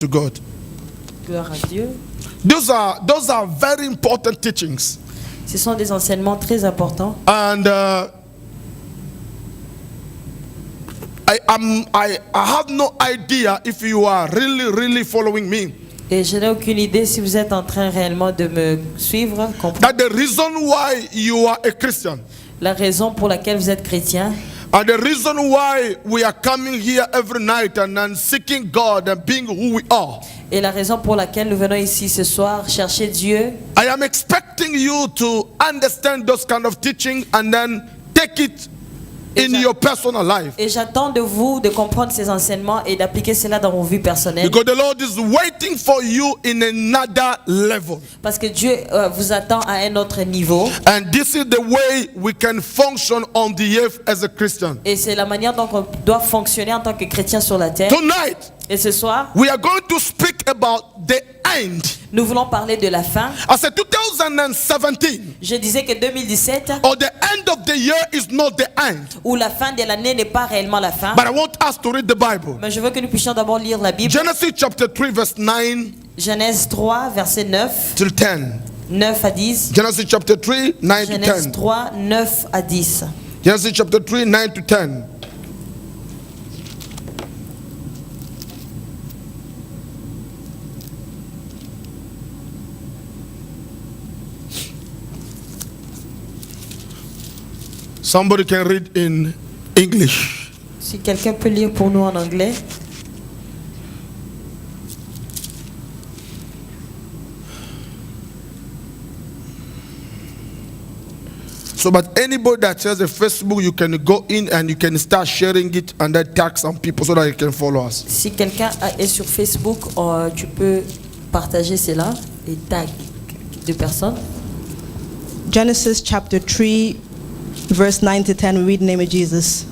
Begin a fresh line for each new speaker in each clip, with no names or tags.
to God.
Gloire à Dieu.
Those are very important teachings.
Ce sont des enseignements très importants.
And I have no idea if you are really following me.
Et je n'ai aucune idée si vous êtes en train réellement de me suivre.
That the reason why you are a Christian.
La raison pour laquelle vous êtes chrétien.
And the reason why we are coming here every night and seeking God and being who we are.
Et la raison pour laquelle nous venons ici ce soir chercher Dieu.
I am expecting you to understand those kind of teaching and then take it in your personal life.
Et j'attends de vous de comprendre ces enseignements et d'appliquer cela dans vos vies personnelles.
Because the Lord is waiting for you in another level.
Parce que Dieu vous attend à un autre niveau.
And this is the way we can function on the earth as a Christian.
Et c'est la manière dont on doit fonctionner en tant que chrétien sur la terre.
Tonight,
et ce soir,
we are going to speak about the end.
Nous voulons parler de la fin.
I said 2017.
Je disais que 2017.
Or the end of the year is not the end.
Ou la fin de l'année n'est pas réellement la fin.
But I want us to read the Bible.
Mais je veux que nous puissions d'abord lire la Bible.
Genesis chapter 3 verse 9.
Genèse 3 verset 9.
Till 10.
9 à 10.
Genesis chapter 3 9 to 10.
Genèse 3 9 à 10.
Genesis chapter 3 9 to 10. Somebody can read in English.
Si quelqu'un peut lire pour nous en anglais.
So, but anybody that has a Facebook, you can go in and you can start sharing it and then tag some people so that you can follow us.
Si quelqu'un est sur Facebook, tu peux partager cela et tag deux personnes.
Genesis chapter 3 verse 9 to 10, we read in the name of Jesus.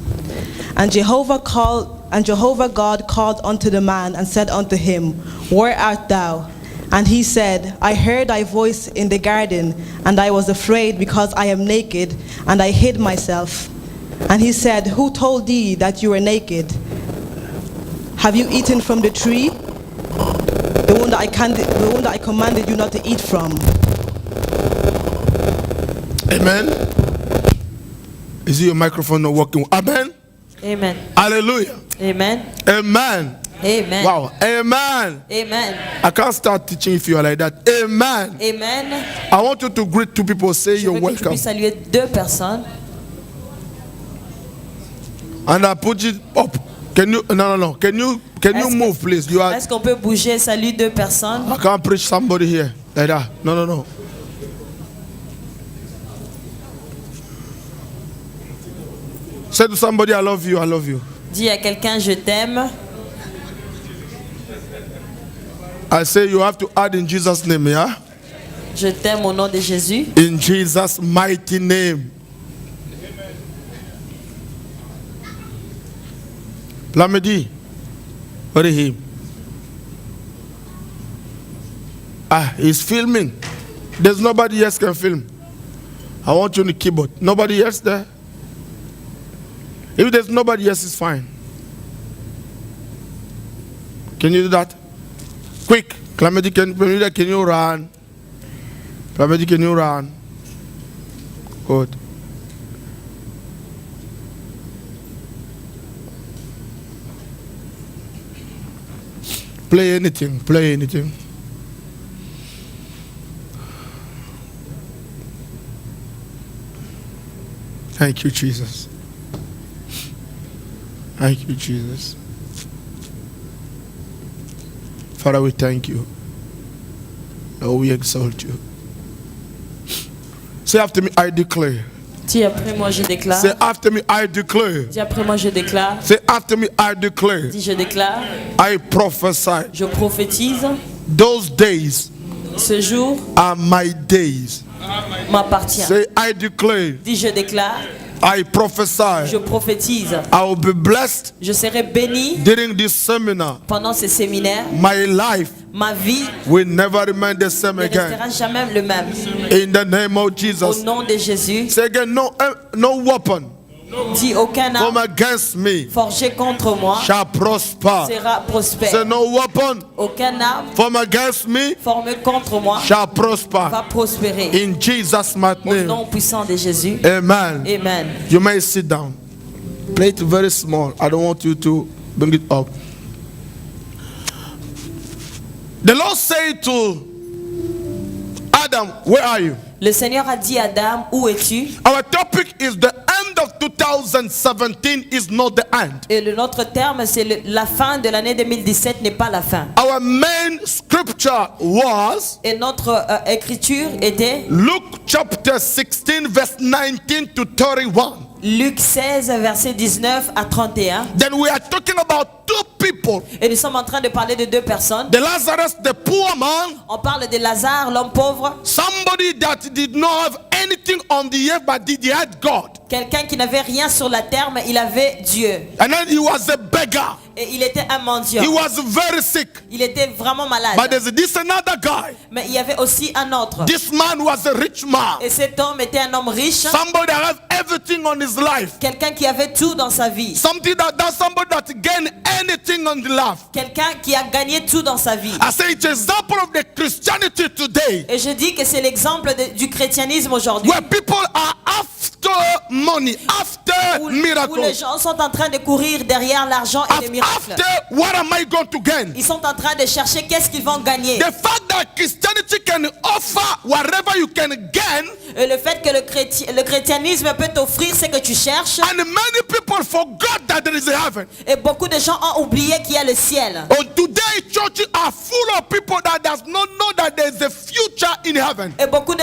And Jehovah God called unto the man and said unto him, Where art thou? And he said, I heard thy voice in the garden, and I was afraid because I am naked, and I hid myself. And he said, Who told thee that you were naked? Have you eaten from the tree, the one that I commanded you not to eat from?
Amen. Is your microphone not working? Amen.
Amen.
Hallelujah.
Amen.
Amen.
Amen.
Wow. Amen.
Amen.
I can't start teaching if you are like that. Amen.
Amen.
I want you to greet two people. Say
Je veux
you're
que tu
welcome.
puisses saluer deux personnes.
And I put it up. Can you? No. Can you move, please? You are.
Est-ce qu'on peut bouger? Salut deux personnes.
I can't preach somebody here like that. No. Say to somebody, I love you. I love you.
Dis à quelqu'un, je t'aime.
I say you have to add in Jesus' name, yeah?
Je t'aime au nom de Jésus.
In Jesus' mighty name. Lamedi, what is him? He's filming. There's nobody else can film. I want you on the keyboard. Nobody else there? If there's nobody else, it's fine. Can you do that? Quick. Clamedy, can you run? Clamedy, can you run? Good. Play anything. Thank you, Jesus. Thank you, Jesus. Father, we thank you. Lord, we exalt you. Say after me, I declare.
Dis après moi, je déclare.
Say after me, I declare.
Dis après moi, je déclare.
Say after me, I declare.
Dis je déclare.
I prophesy.
Je prophétise.
Those days
Ce jour
are my days.
m'appartient.
Say I declare.
Dis je déclare.
I prophesy.
Je prophétise.
I will be blessed
Je serai béni
during this seminar.
pendant ces séminaires.
My life
Ma vie
will never remain the same
ne
again.
restera jamais le même.
In the name of
Au
Jesus.
nom de Jésus.
Say again, no weapon
Dis aucun
from
arme
against me
forgé contre moi
shall prosper.
sera
Say
prospère.
no weapon
Aucun arme
from against me
formé contre moi
shall prosper.
va prospérer.
In Jesus' mighty
Au
name.
nom puissant de Jésus.
Amen.
Amen.
You may sit down. Play it very small. I don't want you to bring it up. The Lord said to Adam, where are you?
Le Seigneur a dit à Adam, où es-tu?
Our topic is the end of 2017 is not the end.
Et notre terme, c'est la fin de l'année 2017 n'est pas la fin.
Our main scripture was
Et notre écriture était
Luke chapter 16 verse 19 to 31.
Luc 16, verset 19 à 31.
Then we are talking about two people.
Et nous sommes en train de parler de deux personnes.
The Lazarus, the poor man,
On parle de Lazare, l'homme pauvre.
somebody that did not have anything on the earth but he had God.
Quelqu'un qui n'avait rien sur la terre, mais il avait Dieu.
And then he was a beggar.
Et il était un mendiant.
He was very sick.
Il était vraiment malade.
But there's this another guy.
Mais il y avait aussi un autre.
This man was a rich man.
Et cet homme était un homme riche.
Somebody that has everything on his life.
Quelqu'un qui avait tout dans sa vie.
Somebody that gained anything on the life.
Quelqu'un qui a gagné tout dans sa vie.
I say it's an example of the Christianity today.
Et je dis que c'est l'exemple du christianisme aujourd'hui.
Where people are after money, after
Où les
miracles,
gens sont en train de courir derrière l'argent et les miracles.
after what am I going to gain?
Ils sont en train de chercher qu'est-ce qu'ils vont gagner.
The fact that Christianity can offer whatever you can gain,
Et le fait que le christianisme peut t'offrir ce que tu cherches.
and many people forgot that there is a heaven.
Et beaucoup de gens ont oublié qu'il y a le ciel.
Oh, today churches are full of people that does not know that there is a future in heaven.
Et beaucoup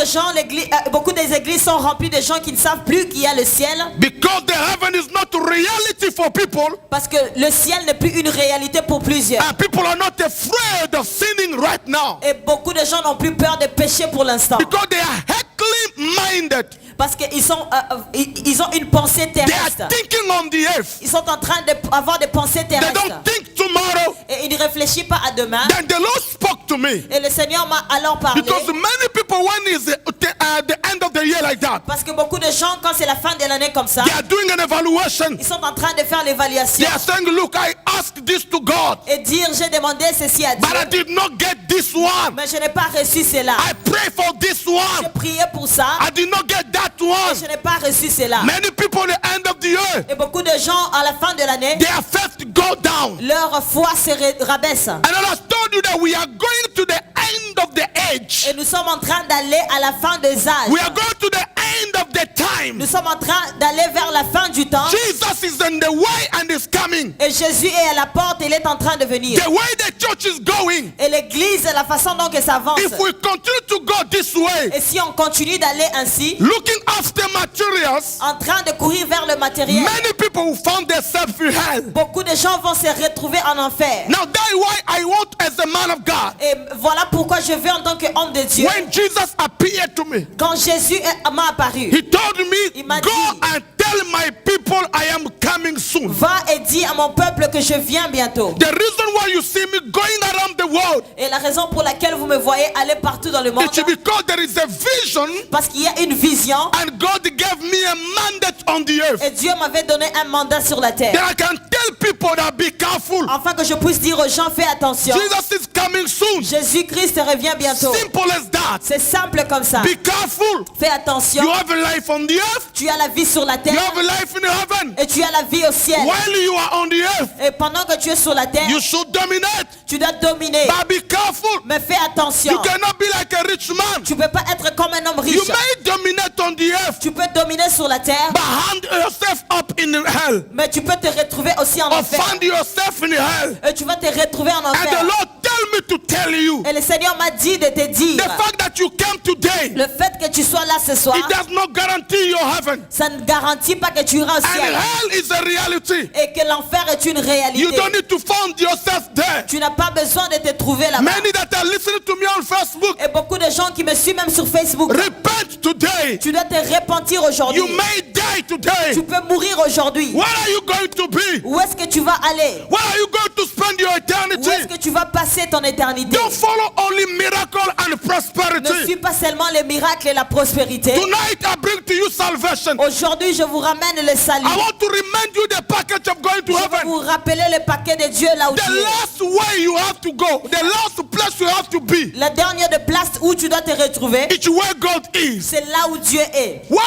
des églises sont remplies de gens qui ne savent plus qu'il y a le ciel.
Because the heaven is not reality for people,
Parce que le ciel n'est plus une réalité pour plusieurs.
and people are not afraid of sinning right now.
Et beaucoup de gens n'ont plus peur de pécher pour l'instant.
Because they are heckling minded.
Parce qu'ils ils ont une pensée
They
terrestre.
are thinking on the earth.
Ils sont en train d'avoir des pensées
They
terrestres.
don't think tomorrow.
Et ils ne réfléchissent pas à demain.
Then the Lord spoke to me.
Et le Seigneur m'a alors parlé.
Because many people, when it's the end of the year like that,
Parce que beaucoup de gens, quand c'est la fin de l'année comme ça,
they are doing an evaluation.
ils sont en train de faire l'évaluation.
They are saying, look, I asked this to God,
Et dire, j'ai demandé ceci à Dieu.
but I did not get this one.
Mais je n'ai pas reçu cela.
I pray for this
J'ai
one.
prié pour ça.
I did not get that
Mais
one.
je n'ai pas reçu cela.
Many people at the end of the year,
Et beaucoup de gens, à la fin de l'année,
their faith go down.
leur foi se rabaisse.
And I have told you that we are going to the end of the age.
Et nous sommes en train d'aller à la fin des âges.
We are going to the end of the time.
Nous sommes en train d'aller vers la fin du temps.
Jesus is in the way and is coming.
Et Jésus est à la porte, il est en train de venir.
The way the church is going,
Et l'église, la façon dont elle s'avance.
if we continue to go this way,
Et si on continue d'aller ainsi,
looking after materials,
en train de courir vers le matériel,
many people will find themselves in hell.
beaucoup de gens vont se retrouver en enfer.
Now that's why I want, as a man of God,
Et voilà pourquoi je veux en tant qu'homme de Dieu.
when Jesus appeared to me,
Quand Jésus m'a apparu,
he told me,
Il m'a
go
dit,
and tell my people I am coming soon.
va et dis à mon peuple que je viens bientôt.
The reason why you see me going around the world
Et la raison pour laquelle vous me voyez aller partout dans le monde,
is because there is a vision
parce qu'il y a une vision
and God gave me a mandate on the earth.
et Dieu m'avait donné un mandat sur la terre.
That I can tell people that be careful.
Afin que je puisse dire aux gens, fais attention.
Jesus is coming soon.
Jésus-Christ revient bientôt.
Simple as that.
C'est simple comme ça.
Be careful.
Fais attention.
You have a life on the earth.
Tu as la vie sur la
You
terre
have a life in heaven.
et tu as la vie au ciel.
While you are on the earth,
Et pendant que tu es sur la terre,
you should dominate.
tu dois dominer.
But be careful.
Mais fais attention.
You cannot be like a rich man.
Tu ne peux pas être comme un homme
You
riche.
may dominate on the earth,
Tu peux dominer sur la terre,
but hand yourself up in hell.
mais tu peux te retrouver aussi en
Or
enfer.
find yourself in hell.
Et tu vas te retrouver en
And the
enfer.
Lord tell me to tell you,
Et le Seigneur m'a dit de te dire,
the fact that you came today,
le fait que tu sois là ce soir,
it does not guarantee your heaven.
ça ne garantit pas que tu iras au
And
ciel.
hell is a reality.
Et que l'enfer est une
You
réalité.
don't need to find yourself there.
Tu n'as pas besoin de te trouver là-bas.
Many that are listening to me on Facebook,
Et beaucoup de gens qui me suivent même sur Facebook,
repent today.
tu dois te repentir aujourd'hui.
You may die today.
Tu peux mourir aujourd'hui.
Where are you going to be?
Où est-ce que tu vas aller?
Where are you going to spend your
Où est-ce
eternity?
que tu vas passer ton éternité? l'éternité.
Don't follow only miracle and
Ne
prosperity.
suis pas seulement les miracles et la prospérité.
Tonight I bring to you salvation.
Aujourd'hui, je vous ramène le salut.
I want to remind you the package of going to
Je veux
heaven.
vous rappeler le paquet de Dieu là où
The
tu es.
last way you have to go, the last place you have to be,
La dernière de place où tu dois te retrouver,
it's where God is.
c'est là où Dieu est.
Why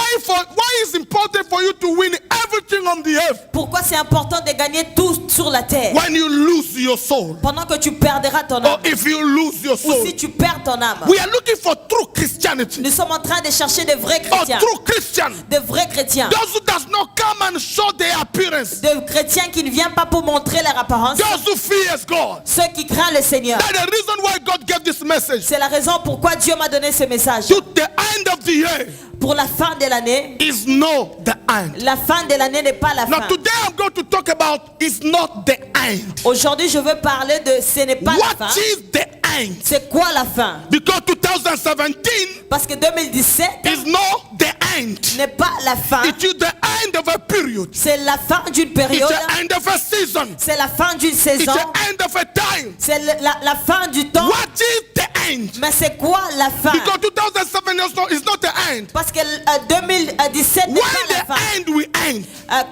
is important for you to win everything on the earth
Pourquoi c'est important de gagner tout sur la terre
when you lose your soul?
pendant que tu perdras ton
Or
âme
if you lose your
ou
soul?
si tu perds ton âme?
We are looking for true Christianity.
Nous sommes en train de chercher de vrais
Or
chrétiens.
true Christian.
De vrais chrétiens.
Those who does not come and show their appearance.
De chrétiens qui ne viennent pas pour montrer leur apparence.
Those who fears God.
Ceux qui craignent le Seigneur.
That's the reason why God gave this message.
C'est la raison pourquoi Dieu m'a donné ce message.
To the end of the year
Pour la fin de l'année,
is not the end.
la fin de l'année n'est pas la
Now
fin.
today I'm going to talk about is not the end.
Aujourd'hui, je veux parler de ce n'est pas la
What
fin.
is the end?
C'est quoi la fin?
Because 2017
Parce que 2017
is not the end.
n'est pas la fin.
It is the end of a period.
C'est la fin d'une
It's
période.
the end of a season.
C'est la fin d'une
It's
saison.
the end of a time.
C'est la fin du temps.
What is the end?
Mais c'est quoi la fin?
Because 2007 is not the end.
Parce que 2017 n'est
When
pas la
the
fin.
end will end.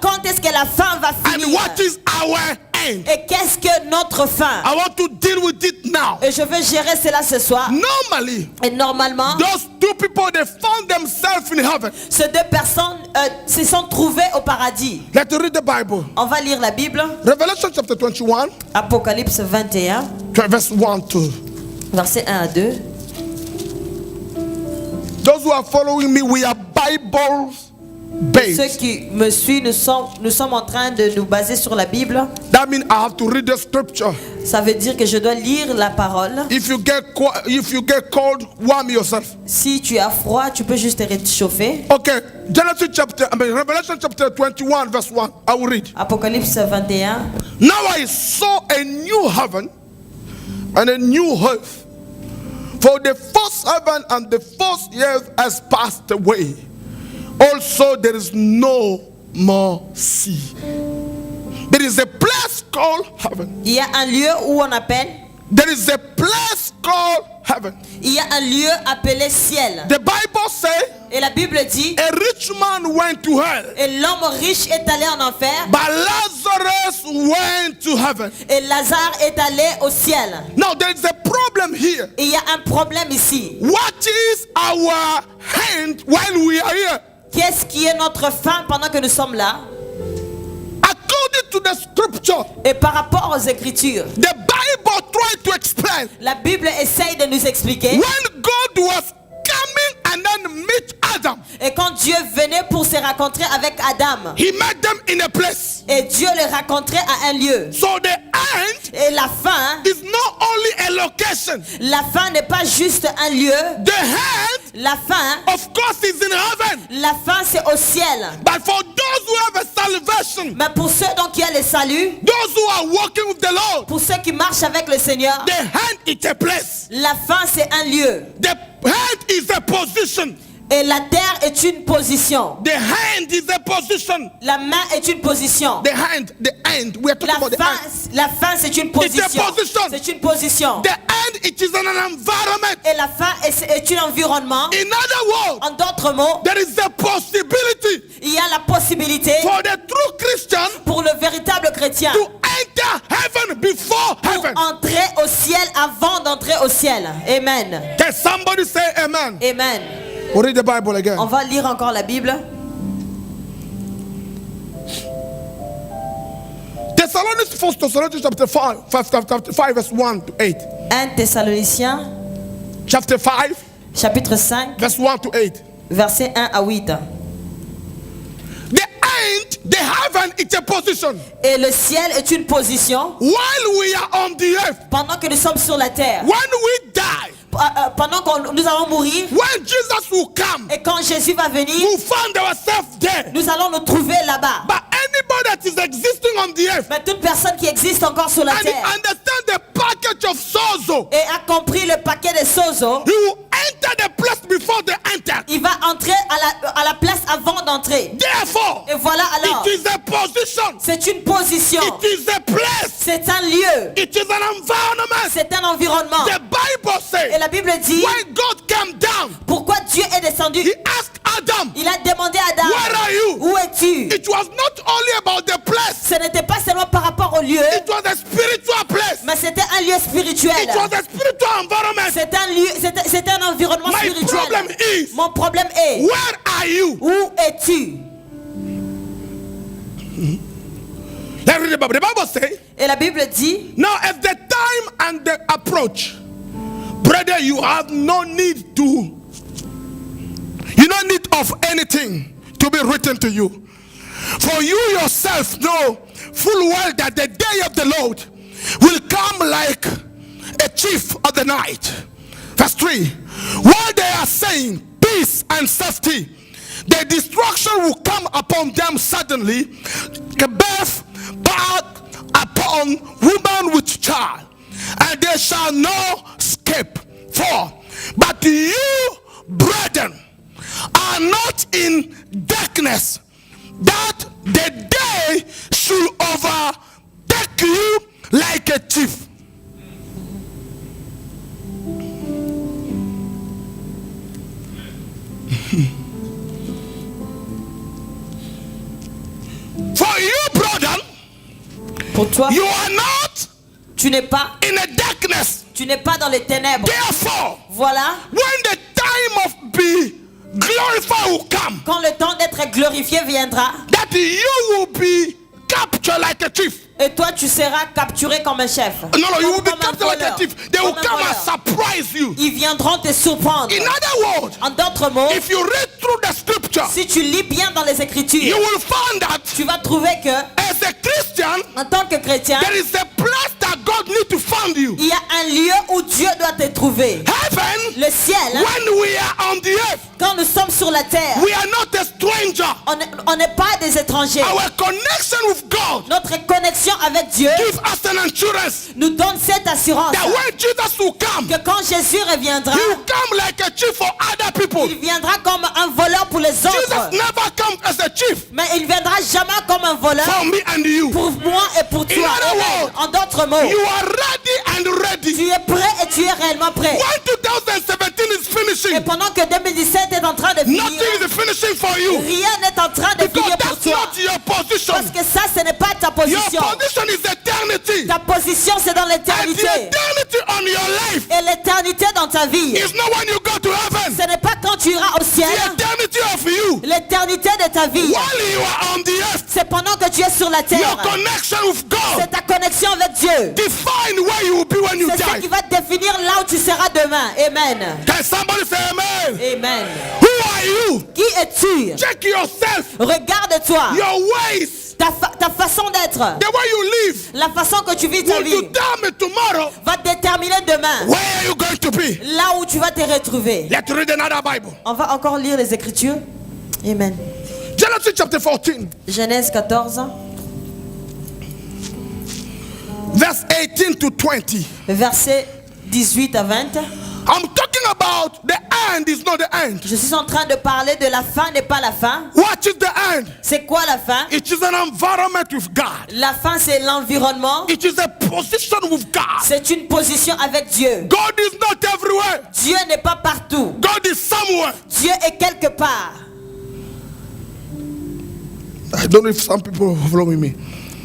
Quand est-ce que la fin va
And
finir?
what is our end?
Et qu'est-ce que notre fin?
I want to deal with it now.
Et je veux gérer cela ce soir.
Normally,
Et normalement,
those two people, they found themselves in heaven.
ces deux personnes se sont trouvées au paradis.
Let's read the Bible.
On va lire la Bible.
Revelation chapter 21,
Apocalypse 21,
verse 1 2.
versets 1 à 2.
Those who are following me, we are Bible
Ceux
based.
qui me suivent, nous sommes en train de nous baser sur la Bible.
That means I have to read the scripture.
Ça veut dire que je dois lire la parole.
If you get cold, warm yourself.
Si tu as froid, tu peux juste te réchauffer.
Okay, Revelation chapter 21, verse 1. I will read.
Apocalypse 21.
Now I saw a new heaven and a new earth. For the first heaven and the first earth has passed away. Also, there is no more sea. There is a place called heaven.
Il y a un lieu où on appelle.
There is a place called heaven.
Il y a un lieu appelé ciel.
The Bible says
Et la Bible dit.
a rich man went to hell,
Et l'homme riche est allé en enfer.
but Lazarus went to heaven.
Et Lazare est allé au ciel.
Now there is a problem here.
Et il y a un problème ici.
What is our hand while we are here?
Qu'est-ce qui est notre fin pendant que nous sommes là?
According to the scripture,
Et par rapport aux Écritures,
the Bible tried to explain
la Bible essaye de nous expliquer.
when God was coming and then meet Adam,
Et quand Dieu venait pour se rencontrer avec Adam,
he met them in a place.
et Dieu les rencontrait à un lieu.
So the end
Et la fin,
is not only a location.
la fin n'est pas juste un lieu.
The end,
La fin,
of course, is in heaven.
la fin c'est au ciel.
But for those who have a salvation,
Mais pour ceux donc qui ont le salut,
those who are walking with the Lord,
pour ceux qui marchent avec le Seigneur,
the hand is a place.
la fin c'est un lieu.
The hand is a position.
Et la terre est une position.
The hand is a position.
La main est une position.
The hand, the end. We are talking about the hand.
La fin c'est une position.
position.
C'est une position.
The end, it is an environment.
Et la fin est un environnement.
In other words,
En d'autres mots,
there is a possibility
il y a la possibilité
for the true Christian
pour le véritable chrétien
to enter heaven before
pour
heaven.
entrer au ciel avant d'entrer au ciel. Amen.
Can somebody say amen?
Amen.
We'll read the Bible again.
On va lire encore la Bible.
First Thessalonians chapter 5 verse 1 to 8.
1 Thessaloniciens,
Chapter 5
chapitre 5,
verse 1 to 8.
versets 1 à 8.
The end, the heaven, it's a position.
Et le ciel est une position
While we are on the earth,
pendant que nous sommes sur la terre.
when we die,
Pendant que nous allons mourir
when Jesus will come,
et quand Jésus va venir,
we'll find ourselves there.
nous allons nous trouver là-bas.
But anybody that is existing on the earth
Mais toute personne qui existe encore sur la
and
terre
understand the package of sozo,
et a compris le paquet de sozo,
he will enter enter the place before they enter.
Il va entrer à la place avant d'entrer.
Therefore,
Et voilà alors.
it is a position.
C'est une position.
It is a place.
C'est un lieu.
It is an environment.
C'est un environnement.
The Bible
Et
says
la Bible dit,
when God came down,
pourquoi Dieu est descendu?
he asked Adam,
Il a demandé à Adam,
where are you?
où es-tu?
It was not only about the place.
Ce n'était pas seulement par rapport au lieu,
It was a spiritual place.
mais c'était un lieu spirituel.
It was a spiritual environment.
C'est un lieu, c'était un environnement
My
spirituel.
problem is,
Mon problème est,
where are you?
où es-tu?
Let's read the Bible. The Bible says,
Et la Bible dit,
now at the time and the approach, brother, you have no need to, you don't need of anything to be written to you. For you yourself know full well that the day of the Lord will come like a thief of the night. Verse 3. While they are saying peace and safety, the destruction will come upon them suddenly, a birth part upon woman with child, and they shall no escape. 4. But you, brethren, are not in darkness, that the day should overtake you like a thief. For you, brother,
pour toi,
you are not
tu n'es pas,
in a darkness.
tu n'es pas dans les ténèbres.
Therefore,
Voilà,
when the time of be glorified will come,
quand le temps d'être glorifié viendra,
that you will be captured like a thief.
et toi tu seras capturé comme un chef.
No, you will be
Comme un
captured like a
voleur.
thief. They will
Comme un
come and
voleur.
surprise you.
Ils viendront te surprendre.
In other words,
En d'autres mots,
if you read through the scripture,
si tu lis bien dans les
you
Écritures,
will find that
tu vas trouver que,
as a Christian,
en tant que chrétien,
there is a place that God needs to find you.
il y a un lieu où Dieu doit te trouver.
Heaven,
Le ciel,
when we are on the earth,
quand nous sommes sur la terre,
we are not a stranger.
on n'est pas des étrangers.
Our connection with God
Notre connexion avec Dieu
gives us an assurance
nous donne cette assurance
that when Jesus will come,
que quand Jésus reviendra,
he will come like a chief for other people.
il viendra comme un voleur pour les
Jesus
autres.
never comes as a chief
Mais il viendra jamais comme un voleur
for me and you.
pour moi et pour toi.
other
Amen.
words,
En d'autres mots,
You are ready and ready.
tu es prêt et tu es réellement prêt.
When 2017 is
Et
finishing,
pendant que 2017 est en train de finir,
nothing is finishing for you.
rien n'est en train de
Because
finir pour
that's
toi.
not your position.
Parce que ça, ce n'est pas ta
Your
position.
position is eternity.
Ta position, c'est dans
And the
l'éternité.
eternity on your life
Et l'éternité dans ta vie,
is not when you go to heaven.
ce n'est pas quand tu iras au ciel.
The eternity of you
L'éternité de ta vie,
while you are on the earth.
c'est pendant que tu es sur la
Your
terre.
connection with God
C'est ta connexion avec Dieu.
define where you will be when you
C'est ça
die.
qui va définir là où tu seras demain. Amen.
Can somebody say amen?
Amen.
Who are you?
Qui es-tu?
Check yourself,
Regarde-toi.
your ways,
Ta façon d'être,
the way you live.
la façon que tu vis ta
Will
vie
you tell me tomorrow
va déterminer demain
where are you going to be?
là où tu vas te retrouver.
Let's read another Bible.
On va encore lire les Écritures. Amen.
Genesis chapter 14,
Genèse 14,
verse 18 to 20.
versets 18 à 20.
I'm talking about the end is not the end.
Je suis en train de parler de la fin n'est pas la fin.
What is the end?
C'est quoi la fin?
It is an environment with God.
La fin, c'est l'environnement.
It is a position with God.
C'est une position avec Dieu.
God is not everywhere.
Dieu n'est pas partout.
God is somewhere.
Dieu est quelque part.
I don't know if some people follow me.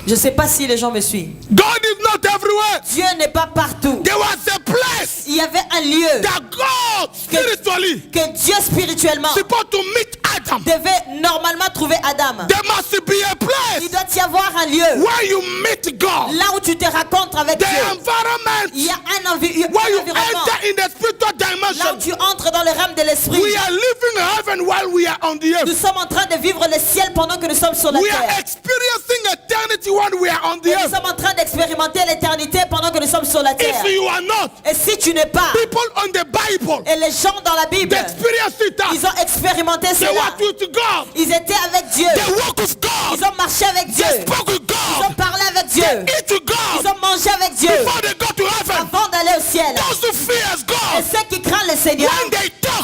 Je ne sais pas si les gens me suivent.
God is not everywhere.
Dieu n'est pas partout.
There was a place
Il y avait un lieu
that God spiritually
que Dieu spirituellement
supposed to meet Adam.
devait normalement trouver Adam.
There must be a
Il
place
doit y avoir un lieu
where you meet God.
là où tu te rencontres avec
The
Dieu.
environment
Il y a un
where you
environnement
enter in the spiritual
là
dimension.
où tu entres dans le rêve de l'esprit.
We are living heaven while we are on the
Nous
earth.
sommes en train de vivre le ciel pendant que nous sommes sur la
We are
terre.
experiencing eternity when we are on the
Et nous
earth.
sommes en train d'expérimenter l'éternité pendant que nous sommes sur la terre.
If you are not,
Et si tu n'es pas,
people on the Bible,
et les gens dans la Bible,
they experience it.
ils ont expérimenté
They
cela.
walk with God.
Ils étaient avec Dieu.
They walk with God.
Ils ont marché avec Dieu.
They spoke with
Ils ont
God.
parlé avec Dieu.
Eat with
Ils
God
ont mangé avec Dieu
before they go to heaven.
avant d'aller au ciel.
Those who fear
Et
God,
ceux qui craignent le Seigneur,
when they talk,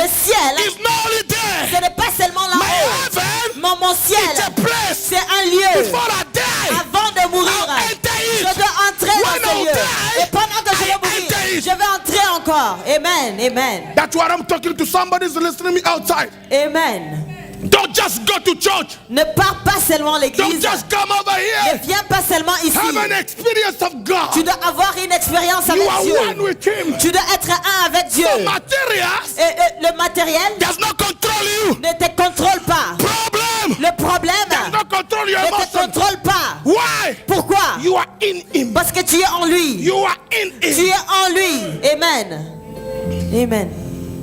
ciel,
is not only there.
ce n'est pas seulement
My
là-haut.
heaven
Mon
is
ciel,
a place.
c'est un lieu.
Before I die,
Avant de mourir,
I'll enter it.
je dois entrer
When
dans ce
I'll
lieu.
die,
Et pendant que je vais
I'll
mourir,
enter it.
je vais entrer encore. Amen, amen,
That's what I'm talking to. Somebody's listening to me outside.
amen.
Don't just go to church.
Ne pars pas seulement à
Don't
l'église.
just come over
Ne
here.
viens pas seulement ici.
Have an experience of God.
Tu dois avoir une expérience
You
avec
are
Dieu.
one with Him.
Tu dois être un avec Dieu.
So materials
Et le matériel
does not control you.
ne te contrôle pas.
Problem
Le problème
does not control your
ne te
emotions.
contrôle pas.
Why?
Pourquoi?
You are in Him.
Parce que tu es en lui.
You are in
Tu
Him.
es en lui. Amen. Amen.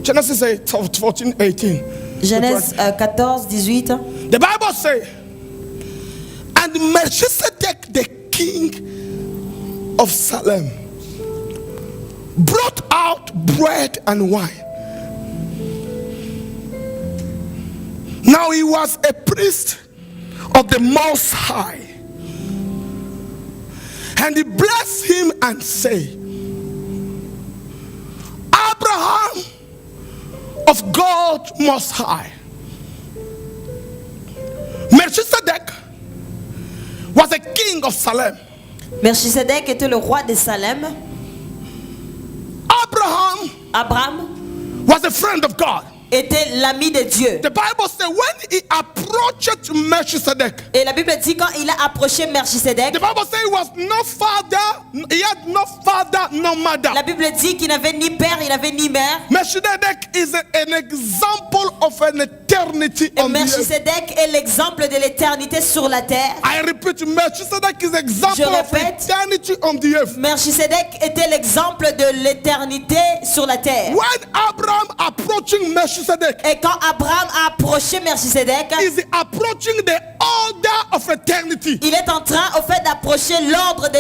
Genesis 14:18.
Genèse 14, 18.
The Bible says, and Melchizedek, the king of Salem, brought out bread and wine. Now he was a priest of the Most High. And he blessed him and said, Abraham of God Most High. Melchizedek was a king of Salem.
Melchisedec était le roi de Salem.
Abraham
Abraham
was a friend of God.
était l'ami de Dieu.
The Bible says when he approached Melchizedek,
Et la Bible dit quand il a approché Melchisedec,
the Bible says he was no father, he had no father, no mother.
la Bible dit qu'il n'avait ni père, il n'avait ni mère.
Melchizedek is an example of an eternity
Et
on the earth.
Melchisedec est l'exemple de l'éternité sur la terre.
I repeat, Melchizedek is example
Je
of
répète.
eternity on the earth.
Melchisedec était l'exemple de l'éternité sur la terre.
When Abraham approaching Melchizedek,
Et quand Abraham a approché Melchisedec,
is approaching the order of eternity.
il est en train au fait d'approcher l'ordre de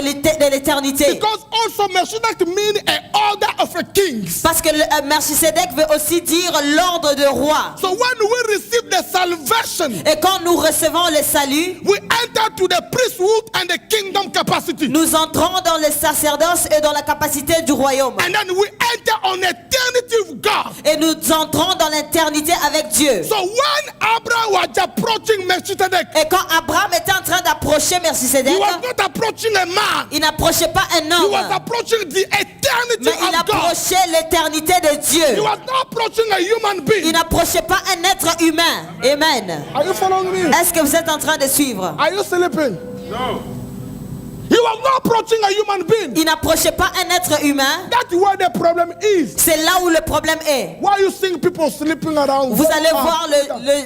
l'éternité.
Because also Melchizedek means an order of a king.
Parce que Melchisedec veut aussi dire l'ordre de roi.
So when we receive the salvation,
Et quand nous recevons le salut,
we enter to the priesthood and the kingdom capacity.
nous entrons dans le sacerdoce et dans la capacité du royaume.
And then we enter on eternity with God.
Et nous entrons dans l'éternité avec Dieu.
So when Abraham was approaching Melchizedek,
Et quand Abraham était en train d'approcher Melchisedec,
he was not approaching a man.
il n'approchait pas un
He was
homme,
approaching the eternity
mais il
of God.
approchait l'éternité de
He
Dieu.
was not approaching a human
Il
being.
n'approchait pas un être humain. Amen.
Are you following me?
Est-ce que vous êtes en train de suivre?
Are you sleeping? No. He was not approaching a human being.
Il n'approchait pas un être humain.
That's where the problem is.
C'est là où le problème est.
Why you seeing people sleeping around?
Vous allez voir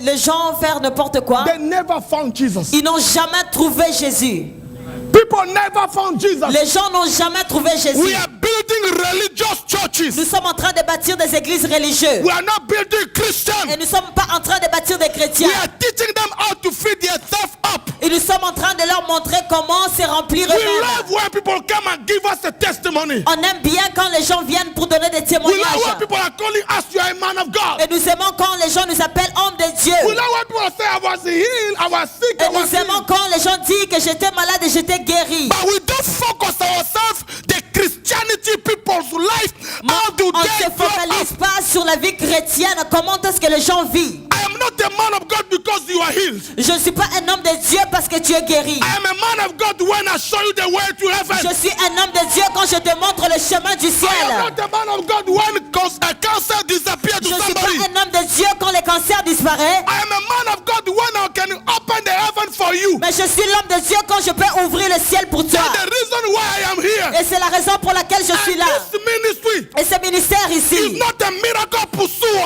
les gens faire n'importe quoi.
They never found Jesus.
Ils n'ont jamais trouvé Jésus.
People never found Jesus.
Les gens n'ont jamais trouvé
We
Jésus.
are building religious churches.
Nous sommes en train de bâtir des églises religieuses.
We are not building
Et
Christians.
nous ne sommes pas en train de bâtir des chrétiens.
We are teaching them how to feed themselves up.
Et nous sommes en train de leur montrer comment se remplir
We
eux-mêmes.
love when people come and give us a testimony.
On aime bien quand les gens viennent pour donner des
We love
témoignages.
when people are calling us, you are a man of God.
Et nous aimons quand les gens nous appellent hommes de Dieu.
We love when people say, I was healed, I was sick,
Et
I was
nous aimons
healed.
quand les gens disent que j'étais malade et j'étais guéri.
But we don't focus ourselves, the Christianity people's life. How do
On ne
they
se
grow up?
focalise pas sur la vie chrétienne. Comment est-ce que les gens vivent?
I am not a man of God because you are healed.
Je ne suis pas un homme de Dieu parce que tu es guéri.
I am a man of God when I show you the way to heaven.
Je suis un homme de Dieu quand je te montre le chemin du
I am
ciel.
not a man of God when a cancer disappears to
Je ne suis pas
somebody.
un homme de Dieu quand le cancer disparaît.
I am a man of God when I can open the heaven for you.
Mais je suis l'homme de Dieu quand je peux ouvrir le ciel pour toi.
That's the reason why I am here.
Et c'est la raison pour laquelle je suis
And
là.
this ministry
Et ce ministère
is
ici
not a miracle pursuer.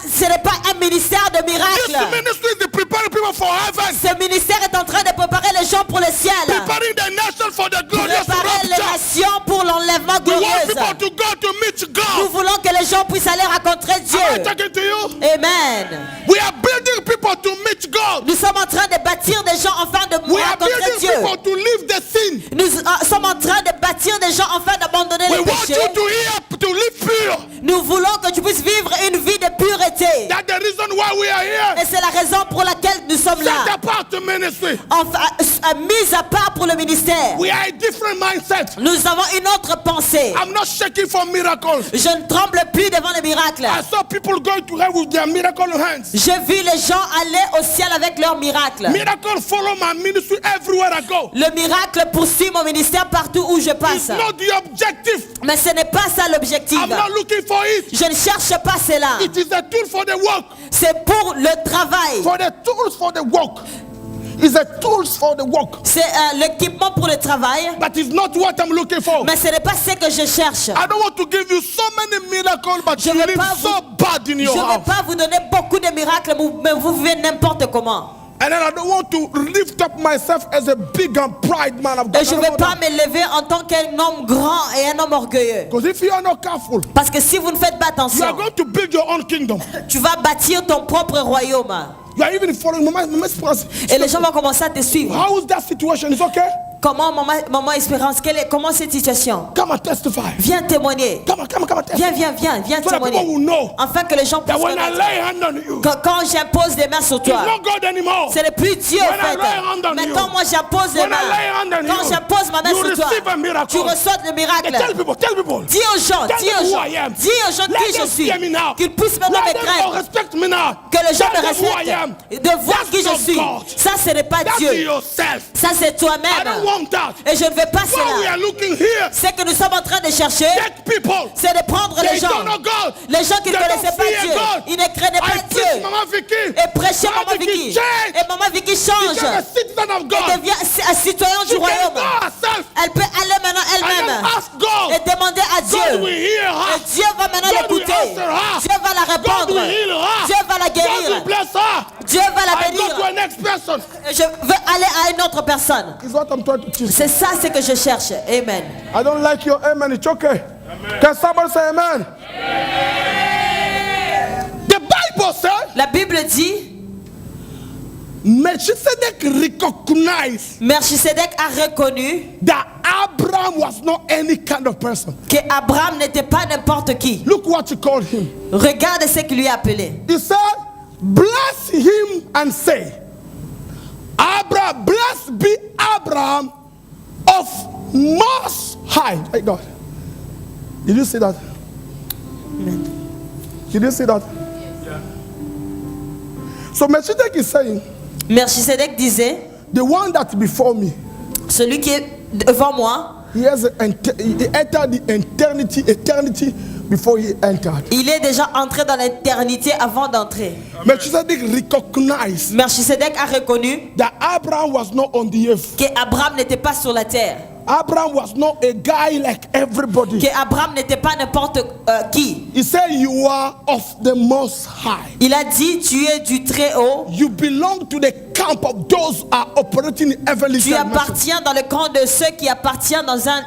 ce n'est pas un ministère de
This
miracle.
ministry is preparing people for heaven.
Ce ministère est en train de préparer les gens pour le ciel.
Preparing the nation for the glorious
Préparer les
rapture.
nations pour l'enlèvement
We want
glorieux.
people to go to meet
Nous
God.
voulons que les gens puissent aller rencontrer Dieu.
Am I talking to you?
Amen.
We are building people to meet God.
Nous sommes en train de bâtir des gens afin de
We are
rencontrer
building
Dieu.
people to leave the sin.
Nous sommes en train de bâtir des gens afin d'abandonner
We
le
want
péché.
you to live pure.
Nous voulons que tu puisses vivre une vie de pureté.
That's the reason why we are here.
Et c'est la raison pour laquelle nous sommes
Set
là.
apart to ministry.
Enfin, mis à part pour le ministère.
We are a different mindset.
Nous avons une autre pensée.
I'm not shaking for miracles.
Je ne tremble plus devant les miracles.
I saw people going to hell with their miracle hands.
J'ai vu les gens aller au ciel avec leurs miracles.
Miracles follow my ministry everywhere I go.
Le miracle poursuit mon ministère partout où je
It's
passe.
not the objective.
Mais ce n'est pas ça l'objectif.
I'm not looking for it.
Je ne cherche pas cela.
It is a tool for the work.
C'est pour le travail.
For the tools for the work. It's a tools for the work.
C'est l'équipement pour le travail.
But it's not what I'm looking for.
Mais ce n'est pas ce que je cherche.
I don't want to give you so many miracles, but
Je
you
vais
live
pas
so bad in
Je
your
ne vais
house.
pas vous donner beaucoup de miracles, mais vous vivez n'importe comment.
And then I don't want to lift up myself as a big and pride man of God.
Et je ne vais pas m'élever en tant qu'un homme grand et un homme orgueilleux.
Because if you are not careful,
Parce que si vous ne faites pas
you are
attention,
going to build your own kingdom.
tu vas bâtir ton propre royaume.
You are even following Mama Esperance.
Et les gens vont commencer à te suivre.
How is that situation? It's okay?
Comment, maman Espérance, comment cette situation?
Come and testify.
Viens témoigner.
Come and testify.
Viens
So that people will
témoigner.
know
Afin que les gens puissent
that when I
connaître.
lay hand on you,
Quand j'impose des mains sur
it's
toi,
not God anymore.
ce n'est plus Dieu en
When I lay hand
fait.
on
Mais
you,
quand moi j'impose les
when I lay hand
mains,
on
quand
you,
j'impose ma main
you
sur toi,
receive a miracle.
tu reçois le miracle.
Tell people.
Dis aux gens,
Tell
dis
them
aux
who
gens,
I am.
dis aux gens
Let
qui je
them
suis.
fear me now.
Qu'ils puissent maintenant
Let
me
them
craindre.
respect me now.
Que les gens
Tell
me
them who I am.
respectent. De voir
That's
qui je
not
suis.
God.
Ça, ce n'est pas
That's
Dieu.
yourself.
Ça, c'est
I don't
toi-même.
want that.
Et je ne veux pas
What we
cela.
are looking here,
Ce que nous sommes en train de chercher,
get people.
c'est de prendre
They
les gens.
don't know God.
Les gens qui ne
They don't
connaissaient pas
fear
Dieu.
God.
Ils ne craignaient
I
pas
preach
Dieu.
Mama Vicky.
Et prêcher
Mama
Maman Vicky.
change.
Et Maman Vicky change.
Become a citizen of
Et
God.
devient un citoyen du
She can
royaume.
go herself
Elle peut aller maintenant
and then
elle-même
ask God.
et demander à
God
Dieu.
will hear her.
Et Dieu va maintenant
God will
l'écouter.
answer her.
Dieu va la
God
répondre.
will heal her.
Dieu va la
God will
guérir.
bless her.
Dieu va la
I go to
bénir.
a next person.
Et je veux aller à une autre personne.
Is what I'm trying to teach.
C'est ça ce que je cherche. Amen.
I don't like your amen. It's okay. Can somebody say amen? The Bible says
La Bible dit,
Melchizedek recognized
Melchisedec a reconnu
that Abraham was not any kind of person.
que Abraham n'était pas n'importe qui.
Look what he called him.
Regarde ce qu'il lui a appelé.
He said, bless him and say, Abraham, blessed be Abraham of Most High. Hey God. Did you see that? Did you see that? So Melchizedek is saying,
Melchisedec disait,
the one that before me,
celui qui est devant moi,
he entered the eternity before he entered.
il est déjà entré dans l'éternité avant d'entrer.
Melchizedek recognized
Melchisedec a reconnu
that Abraham was not on the earth.
qu'Abraham n'était pas sur la terre.
Abraham was not a guy like everybody.
Qu'Abraham n'était pas n'importe qui.
He said, you are of the Most High.
Il a dit, tu es du Très-Haut.
You belong to the camp of those who are operating in heavenly
Tu
dimensions.
appartiens dans le camp de ceux qui appartiennent dans un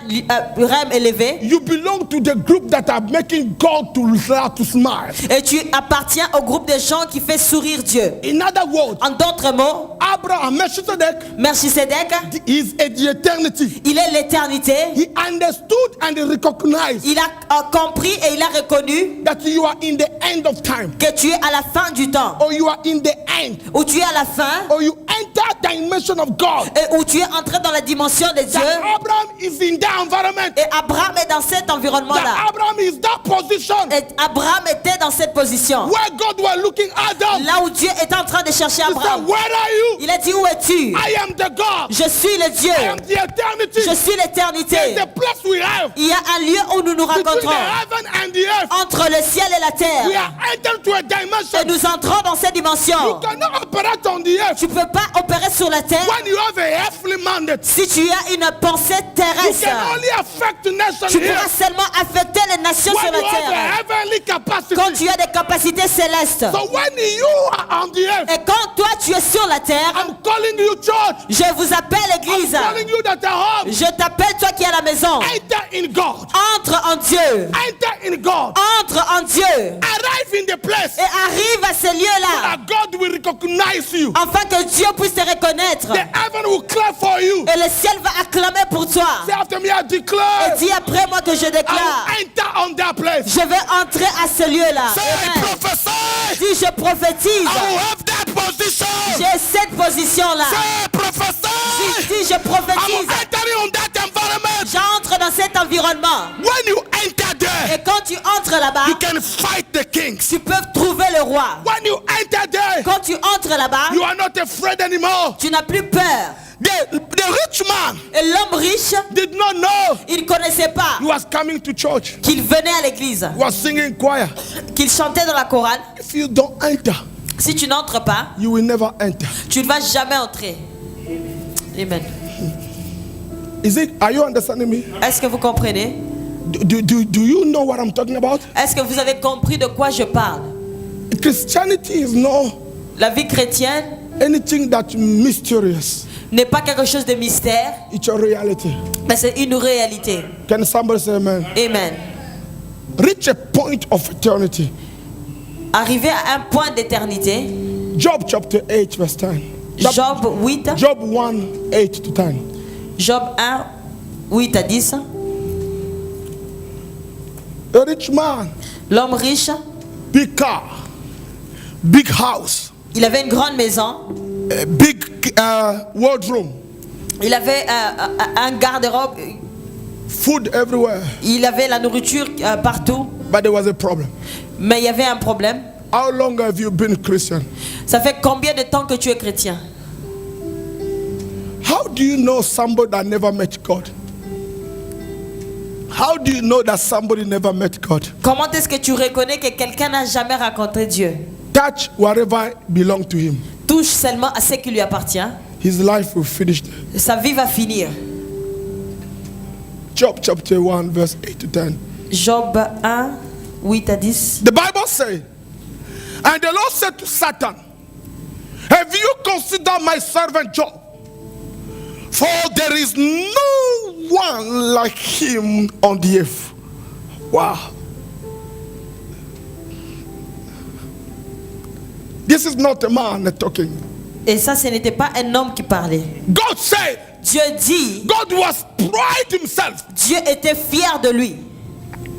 rêve élevé.
You belong to the group that are making God to smile.
Et tu appartiens au groupe de gens qui fait sourire Dieu.
In other words,
En d'autres mots,
Abraham, Melchizedek,
Melchisedec,
is the eternity.
il est l'éternité.
He understood and he recognized
Il a compris et il a reconnu
that you are in the end of time,
que tu es à la fin du temps.
or you are in the end,
Où tu es à la fin.
or you enter the dimension of God.
Et où tu es entré dans la dimension de Dieu.
That Abraham is in that environment.
Et Abraham est dans cet environnement-là.
That Abraham is that position
Et Abraham était dans cette position.
where God was looking at them.
Là où Dieu est en train de chercher
He said,
Abraham.
where are you?
Il a dit, où es-tu?
I am the God.
Je suis le Dieu.
I am the eternity.
Je suis l'éternité.
There's the place we have
Il y a un lieu où nous nous
between the
rencontrons.
heaven and the earth.
Entre le ciel et la
We
terre.
are entered to a
Et
dimension.
nous entrons dans cette dimension.
You cannot operate on the earth
Tu ne peux pas opérer sur la terre
when you have a earthly mandate.
si tu as une pensée
You
terrestre.
can only affect the nation
Tu
here
pourras seulement affecter les nations
when
sur la
you have a
terre
heavenly capacity.
quand tu as des capacités célestes.
So when you are on the earth,
Et quand toi tu es sur la terre,
I'm calling you church.
je vous appelle
I'm
église.
calling you that are home.
Je t'appelle toi qui es à la maison.
Enter in God.
Entre en Dieu.
Enter in God.
Entre en Dieu.
Arrive in the place
Et arrive à ce lieu-là.
that God will recognize you.
Afin que Dieu puisse te reconnaître.
The heaven will clap for you.
Et le ciel va acclamer pour toi.
Say after me, I
Et
declare.
dis après moi que je
I
déclare.
will enter on that place.
Je vais entrer à ce lieu-là.
Say
Amen.
prophesy.
Dis je prophétise.
I will have that position.
J'ai cette position-là.
Say prophesy.
Dis Je
I'm
prophétise.
entering on that environment.
J'entre dans cet environnement.
When you enter there,
Et quand tu entres là-bas,
you can fight the kings.
tu peux trouver le roi.
When you enter there,
Quand tu entres là-bas,
you are not afraid anymore.
tu n'as plus peur.
The rich man
Et l'homme riche,
did not know
il ne connaissait pas
he was coming to church.
qu'il venait à l'église,
He was singing choir.
qu'il chantait dans la chorale.
If you don't enter,
Si tu n'entres pas,
you will never enter.
tu ne vas jamais entrer. Amen.
Are you understanding me?
Est-ce que vous comprenez?
Do you know what I'm talking about?
Est-ce que vous avez compris de quoi je parle?
Christianity is not
La vie chrétienne
anything that's mysterious.
n'est pas quelque chose de mystère,
It's a reality.
mais c'est une réalité.
Can somebody say amen?
Amen.
Reach a point of eternity.
Arrivé à un point d'éternité,
Job chapter 8 verse 10.
Job 8,
Job 1, 8 to 10.
Job 1, 8 à 10.
A rich man,
L'homme riche,
big car, big house,
il avait une grande maison,
a big wardrobe,
il avait un garde-robe,
food everywhere.
il avait la nourriture partout,
But there was a problem.
mais il y avait un problème.
How long have you been Christian?
Ça fait combien de temps que tu es chrétien?
How do you know somebody that never met God? How do you know that somebody never met God?
Comment est-ce que tu reconnais que quelqu'un n'a jamais rencontré Dieu?
Touch whatever belongs to him.
Touche seulement à ce qui lui appartient.
His life will finish there.
Sa vie va finir.
Job chapter 1 verse 8 to 10.
Job 1, 8 à 10.
The Bible says, and the Lord said to Satan, have you considered my servant Job? For there is no one like him on the earth. Wow. This is not a man talking.
Et ça, ce n'était pas un homme qui parlait.
God said,
Dieu dit,
God was pride himself.
Dieu était fier de lui.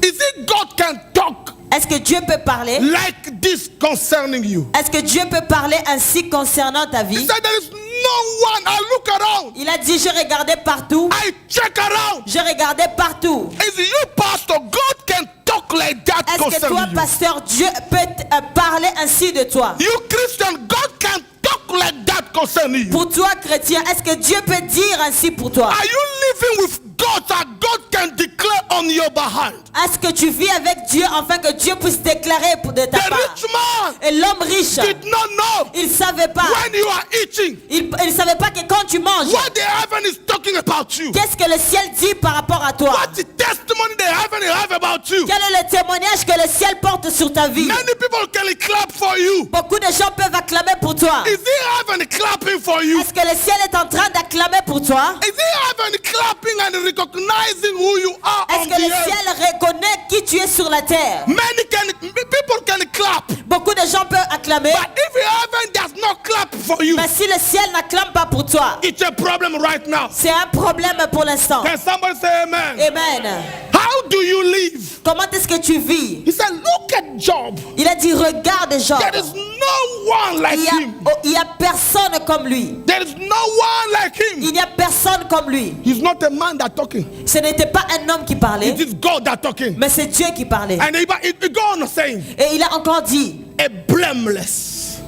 Is it God can talk
Est-ce que Dieu peut parler?
like this concerning you?
Est-ce que Dieu peut parler ainsi concernant ta
He
vie?
said there is no one. I look around.
Il a dit, je regardais partout.
I check around.
Je regardais partout.
Is it you, pastor? God can talk like that
Est-ce que
concerning
toi,
you.
pasteur, Dieu peut parler ainsi de toi?
You Christian, God can talk like that concerning you.
Pour toi, chrétien, est-ce que Dieu peut dire ainsi pour toi?
Are you living with God that God can declare on your behalf?
Est-ce que tu vis avec Dieu afin que Dieu puisse déclarer de ta
The
part?
rich man
Et l'homme riche,
did not know
il ne savait pas.
when you are eating
Il ne savait pas que quand tu manges,
what the heaven is talking about you.
qu'est-ce que le ciel dit par rapport à toi?
What the testimony the heaven have about you.
Quel est le témoignage que le ciel porte sur ta vie?
Many people can clap for you.
Beaucoup de gens peuvent acclamer pour toi.
Is he heaven clapping for you?
Est-ce que le ciel est en train d'acclamer pour toi?
Is he heaven clapping and recognizing who you are on
Est-ce que
the
le
earth?
ciel reconnaît qui tu es sur la terre?
People can clap.
Beaucoup de gens peuvent acclamer,
But if heaven does not clap for you,
mais si le ciel n'acclame pas pour toi,
it's a problem right now.
c'est un problème pour l'instant.
Can somebody say amen?
Amen.
How do you live?
Comment est-ce que tu vis?
He said, look at Job.
Il a dit, regarde Job.
There is no one like him.
Il y a personne comme lui.
There is no one like him.
Il n'y a personne comme lui.
He's not a man that talking.
Ce n'était pas un homme qui parlait,
It is God that talking.
mais c'est Dieu qui parlait.
And he go on saying,
Et il a encore dit,
a blameless,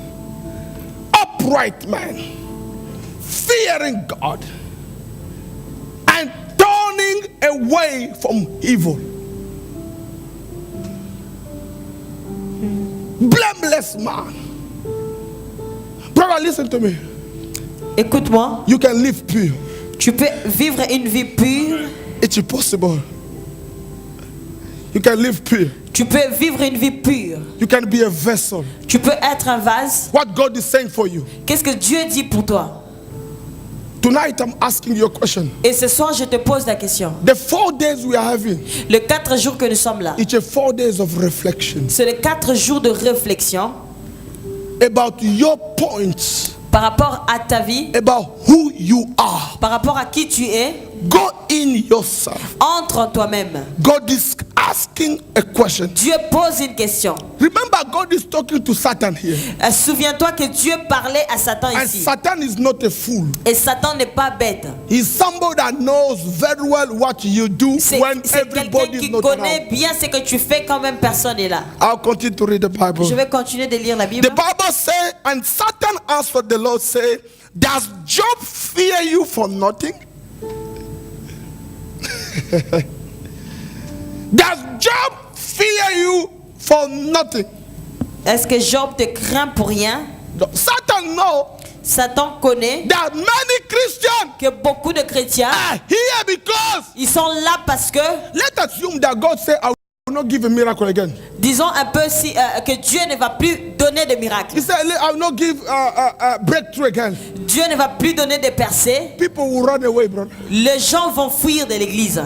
upright man, fearing God, and turning away from evil. Blameless man. Brother, listen to me.
écoute-moi,
You can live pure.
tu peux vivre une vie pure,
It's possible. You can live pure.
tu peux vivre une vie pure,
You can be a vessel.
tu peux être un vase.
What God is saying for you.
Qu'est-ce que Dieu dit pour toi?
Tonight I'm asking you a question.
Et ce soir, je te pose la question.
The 4 days we are having,
Les 4 jours que nous sommes là,
it's a 4 days of reflection
c'est les 4 jours de réflexion
about your points,
par rapport à ta vie,
about who you are.
par rapport à qui tu es.
Go in yourself.
Entre en toi-même.
God is asking a question.
Dieu pose une question.
Remember, God is talking to Satan here.
Souviens-toi que Dieu parlait à Satan
And
ici.
Satan is not a fool.
Et Satan n'est pas bête.
He's somebody that knows very well what you do
C'est
when
quelqu'un
everybody is
qui
not
connaît
around.
bien ce que tu fais quand même personne n'est là.
I'll continue to read the Bible.
Je vais continuer de lire la Bible.
The Bible says, and Satan answered the Lord, say, does Job fear you for nothing? Does Job fear you for nothing?
Est-ce que Job te craint pour rien?
Satan knows
Satan connaît
that many Christians
que beaucoup de chrétiens,
are here because,
ils sont là parce que,
let's assume that God said, I will not give a miracle again.
disons un peu si, que Dieu ne va plus donner de miracles.
He said, I will not give a breakthrough again.
Dieu ne va plus donner de percées.
People will run away, brother.
Les gens vont fuir de l'église.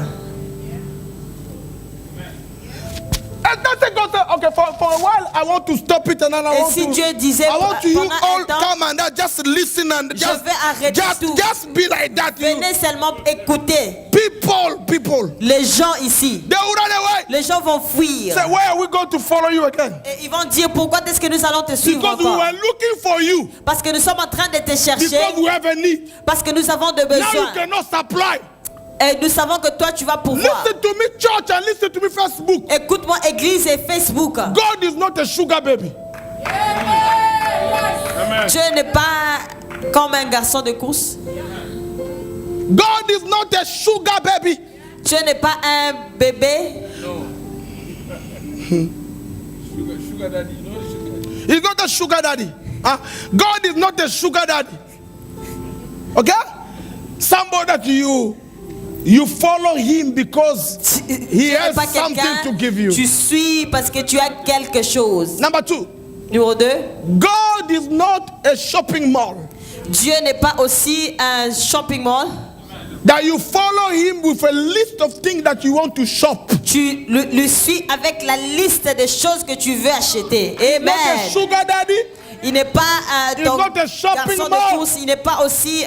And that's it, God said, okay, for a while, I want to stop it, and then I
Et
want
si
to,
Dieu disait
I want you
pendant
all
un temps,
come and just listen and
je vais arrêter tout.
just be like that. You,
Venez seulement écouter.
people,
Les gens ici,
they will run away.
les gens vont fuir.
Say, where are we going to follow you again?
Et ils vont dire pourquoi est-ce que nous allons te suivre
Because we
encore?
were looking for you.
Parce que nous sommes en train de te chercher,
Because we have a need.
parce que nous avons de
Now you
besoins.
cannot supply.
Et nous savons que toi tu vas pouvoir.
Listen to me, church, and listen to me, Facebook.
Écoute-moi, église et Facebook.
God is not a sugar baby.
Dieu n'est pas comme un garçon de course.
God is not a sugar baby.
Dieu n'est pas un bébé.
Sugar daddy, you know the sugar daddy.
He's not a sugar daddy. God is not a sugar daddy. Okay? Somebody that you follow him because he
Dieu n'est
has
pas
something
quelqu'un
to give you.
tu suis parce que tu as quelque chose.
Number 2,
Numéro 2,
God is not a shopping mall
Dieu n'est pas aussi un shopping mall.
that you follow him with a list of things that you want to shop.
Tu le suis avec la liste des choses que tu veux acheter.
Not a
Amen.
sugar daddy.
Il n'est pas
It's
ton
not a shopping
garçon
mall.
de course. Il n'est pas aussi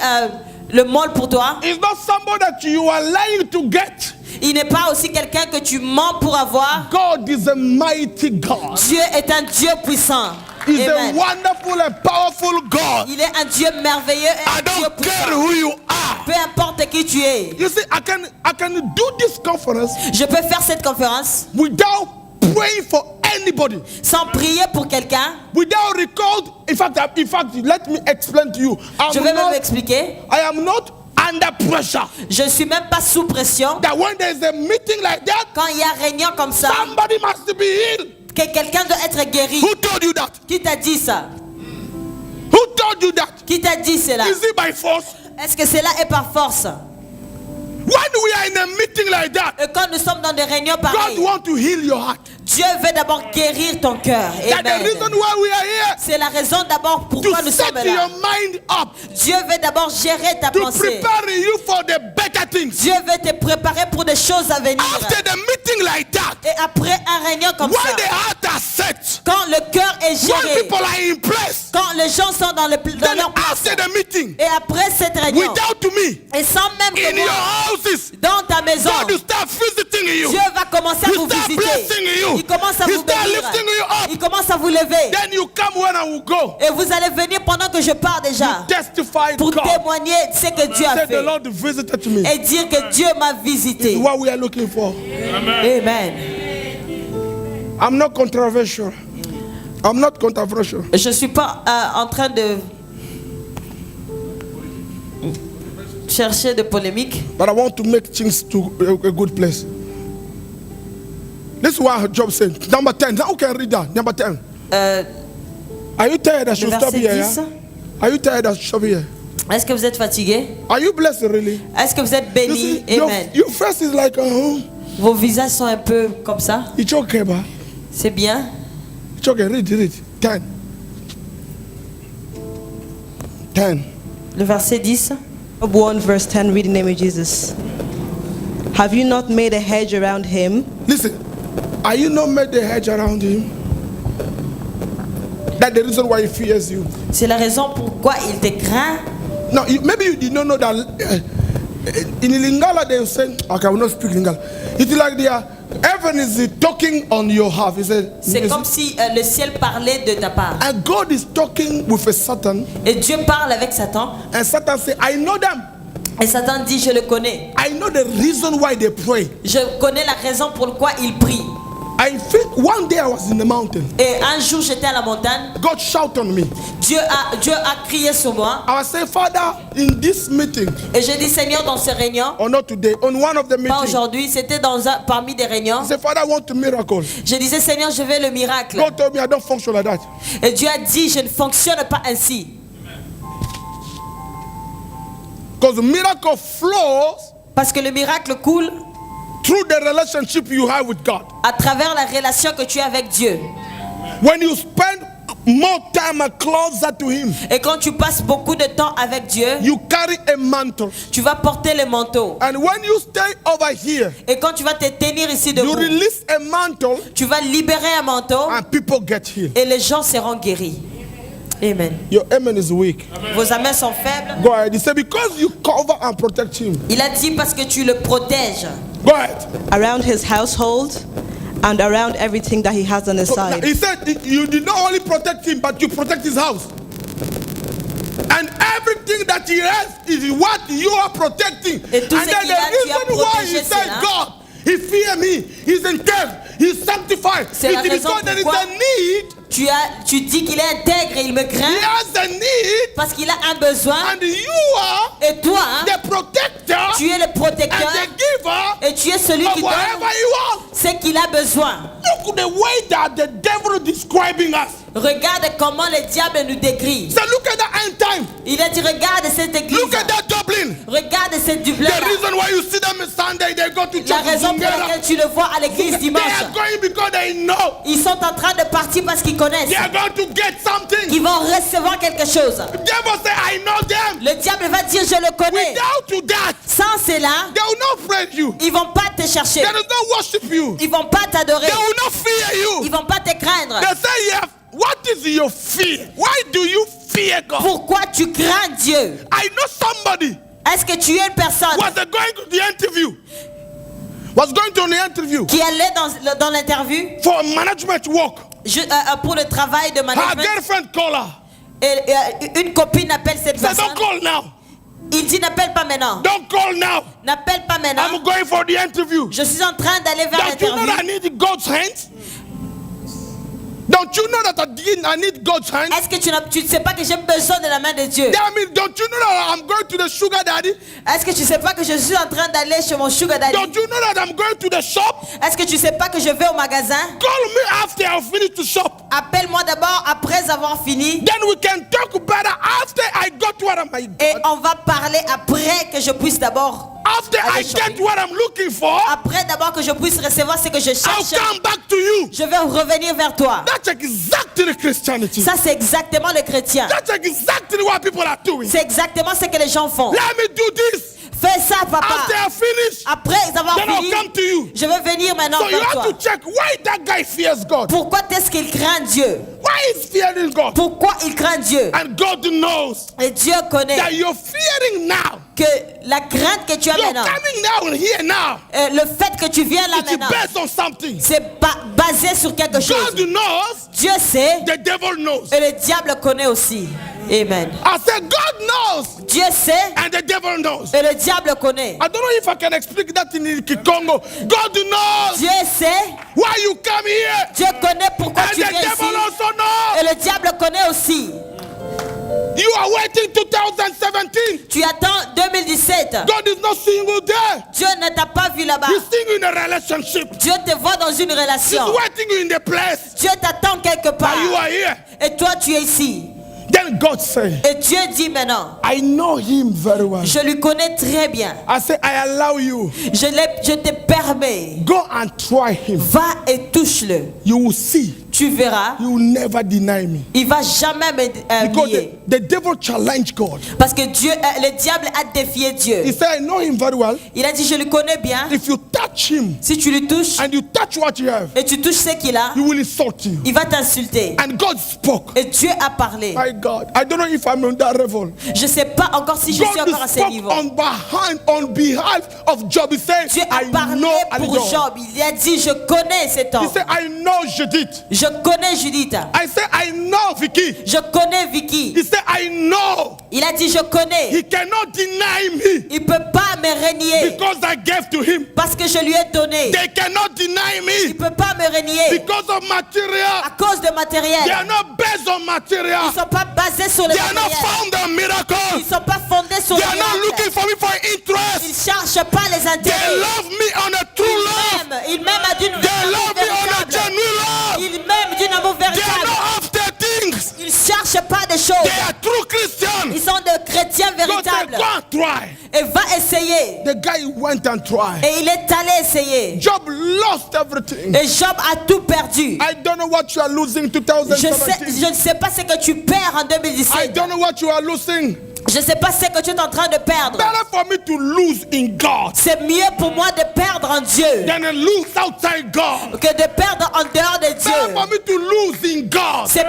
le mall pour toi.
It's not somebody that you are lying to get.
Il n'est pas aussi quelqu'un que tu mens pour avoir.
God is a mighty God.
Dieu est un Dieu puissant.
He's a
Amen.
wonderful and powerful God.
Il est un Dieu merveilleux et
I
un Dieu
don't care
puissant.
who you are.
Peu importe qui tu es.
You see, I can do this conference
Je peux faire cette conférence
without praying for anybody,
sans prier pour quelqu'un.
without record. In fact, let me explain to you.
Je vais même expliquer.
I am not under pressure.
Je ne suis même pas sous pression.
That when there is a meeting like that,
Quand il y a réunion comme ça,
somebody must be healed.
que quelqu'un doit être guéri.
Who told you that?
Qui t'a dit ça?
Who told you that?
Qui t'a dit cela?
Is it by force?
Est-ce que cela est par force?
When we are in a meeting like that,
Et quand nous sommes dans des réunions
God
pareilles,
wants to heal your heart.
Dieu veut d'abord guérir ton cœur.
That the
Amen.
reason why we are here,
C'est la raison d'abord pourquoi
to
nous sommes
set
là.
your mind up,
Dieu veut d'abord gérer ta
to
pensée.
prepare you for the better things.
Dieu veut te préparer pour des choses à venir.
After the meeting like that,
Et après un réunion comme
when
ça,
the heart are set,
quand le cœur est
when
géré,
people are in place,
quand les gens sont dans
then
leur place,
after the meeting,
et après cette réunion,
without me,
et sans même
in
que
your
moi,
houses,
dans ta maison,
God will start visiting you.
Dieu va commencer à
He
vous
start
visiter.
blessing you.
Il commence à
He
vous
start
bénir.
lifting you up.
Il commence à vous lever.
Then you come when I will go.
Et vous allez venir pendant que je pars déjà.
Testify
Pour
God.
témoigner de ce que Dieu a
Say the
fait.
Lord visited me.
Et dire que Dieu m'a visité.
What we are looking for.
Amen.
I'm not controversial. I'm not controversial.
Je ne suis pas en train de chercher de polémique.
But I want to make things to a good place. This is what Job said. Number 10. Now who can read that? Number 10. Are you tired I should
Le
stop
verset
here?
10.
Yeah? Are you tired I should stop here?
Est-ce que vous êtes fatigué?
Are you blessed really?
Est-ce que vous êtes
You
béni?
see,
Amen.
your face is like,
Vos visages sont un peu comme ça.
it's okay, but
C'est bien.
it's okay. Read. 10. 10.
Le verset 10.
Job 1 verse 10, read in the name of Jesus. Have you not made a hedge around him?
Listen, are you not made the hedge around him? That's the reason why he fears you.
C'est la raison pourquoi il te craint.
Now, maybe you did not know that in Lingala they say, okay, I will not speak Lingala. It's like heaven is talking on your behalf. He said,
C'est comme si le ciel parlait de ta part.
and God is talking with a Satan,
Et Dieu parle avec Satan.
and Satan say, I know them.
Et Satan dit, je le connais.
I know the reason why they pray.
Je connais la raison pour laquelle il prie.
I think one day I was in the mountain.
Et un jour, j'étais à la montagne.
God shouted on me.
Dieu a crié sur moi.
I was saying, Father, in this meeting,
Et j'ai dit, Seigneur, dans ces réunions,
or not today, on one of the
pas
meetings,
aujourd'hui, c'était parmi des réunions.
I said, Father, I want a miracle.
Je disais, Seigneur, je veux le miracle.
God told me I don't function like that.
Et Dieu a dit, je ne fonctionne pas ainsi.
Because the miracle flows
Parce que le miracle coule
through the relationship you have with God.
à travers la relation que tu as avec Dieu.
When you spend more time closer to Him,
Et quand tu passes beaucoup de temps avec Dieu,
you carry a mantle.
tu vas porter le manteau.
And when you stay over here,
Et quand tu vas te tenir ici
you
debout,
release a mantle
tu vas libérer un manteau
and people get healed.
et les gens seront guéris. Amen.
Your amen is weak.
Vos amens sont faibles.
Go ahead. He said, because you cover and protect him.
Il a dit parce que tu le protèges.
Go ahead.
Around his household and around everything that he has on his
So,
side.
he said, you did not only protect him, but you protect his house. And everything that he has is what you are protecting.
Et tout
And
ce
then
qu'il a, tu as
the reason why he
protégé
said,
cela.
God, he fear me, he's intended, he's sanctified.
C'est la
It is
raison
because there is
pourquoi
a need.
Tu dis qu'il est intègre et il me
He
craint
has a need.
parce qu'il a un besoin.
And you are
Et toi,
the protector
tu es le
and
protecteur
the giver
et tu es celui
of
qui
whatever
donne
you want.
ce qu'il a besoin.
Look at the way that the devil is describing us.
Regarde comment le diable nous décrit.
So look at the end time.
Il a dit, regarde cette église.
Look at that Dublin.
Regarde cette Dublin.
The reason why you see them on Sunday, they go to
La
church
raison pour laquelle tu le vois à l'église
They
dimanche.
are going because they know
Ils sont en train de partir parce qu'ils connaissent.
they are going to get something.
Ils vont recevoir quelque chose.
The devil say, I know them.
Le diable va dire, je le connais.
Without that,
Sans cela,
they will not praise you.
ils vont pas te chercher.
They will not worship you.
Ils vont pas t'adorer.
They will not fear you.
Ils vont pas te craindre.
They say, yeah, what is your fear? Why do you fear God?
Pourquoi tu crains Dieu?
I know somebody
Est-ce que tu es une personne
was going to the interview. Was going to the interview
qui allait dans l'interview
for management work.
pour le travail de
Her
management?
girlfriend call her.
Et une copine appelle cette
Say,
personne.
don't call now.
Il dit, n'appelle pas maintenant.
Don't call now.
N'appelle pas maintenant.
I'm going for the interview.
Je suis en train d'aller vers
Don't you know that I
l'interview.
need God's hands? Don't you know that I need God's hands?
Est-ce que tu ne sais pas que j'ai besoin de la main de Dieu?
I mean, don't you know that I'm going to the sugar daddy?
Est-ce que tu ne sais pas que je suis en train d'aller chez mon sugar daddy?
Don't you know that I'm going to the shop?
Est-ce que tu ne sais pas que je vais au magasin?
Call me after I finish the shop.
Appelle-moi d'abord après avoir fini.
Then we can talk better after I got what I'm
Et on va parler après que je puisse d'abord.
After I
Aller shopping.
get what I'm looking for,
Après d'abord que je puisse recevoir ce que je
I'll
cherche.
come back to you.
Je vais revenir vers toi.
That's exactly Christianity.
Ça c'est exactement le chrétien.
That's exactly what people are doing.
C'est exactement ce que les gens font.
Let me do this.
Fais ça, papa.
After I finish,
Après avoir
then I'll
fini,
come to you.
je vais venir maintenant
So you
vers
have
toi.
to check why that guy fears God.
Pourquoi est-ce qu'il craint Dieu?
Why is fearing God?
Pourquoi il craint Dieu?
And God knows
Et Dieu connaît
that you're fearing now.
que la crainte que tu as
You're
maintenant,
coming now and here now.
le fait que tu viens là
It's
maintenant,
based on something.
c'est basé sur quelque chose.
God knows,
Dieu sait
the devil knows.
et le diable connaît aussi. Amen.
I said God knows
Dieu sait
and the devil knows.
et le diable connaît.
I don't know if I can explain that in Kikongo. God knows
Dieu sait,
why you come here.
Dieu connaît pourquoi
And
tu
the
viens
devil
ici.
also knows.
Et le diable connaît aussi.
You are waiting 2017.
Tu attends 2017.
God is not seeing you there.
Dieu ne t'a pas vu là-bas.
He's seeing you in a relationship.
Dieu te voit dans une
He's
relation.
waiting you in the place.
Dieu t'attend quelque part.
But you are here.
Et toi, tu es ici.
Then God said,
Et Dieu dit maintenant,
I know him very well.
je lui connais très bien.
I say, I allow you.
Je te permets.
Go and try him.
Va et touche-le.
You will see
Tu tu verras,
He will never deny me.
il va jamais me
Because
nier.
the devil challenged God.
Parce que Dieu, le diable a défié Dieu.
He said, I know him very well.
Il a dit, je le connais bien.
If you touch him
Si tu le touches
and you touch what you have,
et tu touches ce qu'il a,
he will insult you.
il va t'insulter.
And God spoke.
Et Dieu a parlé.
My God, I don't know if I'm on that level.
Je ne sais pas encore si je suis
God
encore à ce
spoke
niveau.
on behalf of Job. He said,
Dieu a
I
parlé
know
pour
Job.
Job. Il a dit, je connais cet
He
homme.
said, I know Judith.
Je connais Judith.
I said, I know Vicky.
Je connais Vicky.
He said, I know.
Il a dit, je connais.
He cannot deny me
Il ne peut pas me renier
because I gave to him.
parce que je lui ai donné.
They cannot deny
Il
me
ne peut pas me renier
because of material.
à cause de matériel.
They are not based on
Ils
material.
ne sont pas basés sur le
They are not
matériel.
found on
Ils
miracles.
ne sont pas fondés sur
They
le
are not
miracle.
looking for me for
Ils
interest.
ne cherchent pas les
They
intérêts.
love me on a true love.
Ils m'aiment à d'une
They love me on a
véritable.
genuine love.
Ils m'aiment d'une amour
They are
véritable.
not after things.
Ils ne cherchent pas des choses.
They are true Christians.
Ils sont des chrétiens
God said,
véritables.
go and try.
Et va essayer.
The guy went and tried.
Et il est allé essayer.
Job lost everything.
Et Job a tout perdu.
I don't know what you are losing
Je
2017.
ne sais pas ce que tu perds en
I
2017.
don't know what you are losing.
Je ne sais pas ce que tu es en train de perdre.
Better for me to lose in God
C'est mieux pour moi de perdre en Dieu
than to lose outside God.
que de perdre en dehors de
Better for
Dieu.
me to lose in God
C'est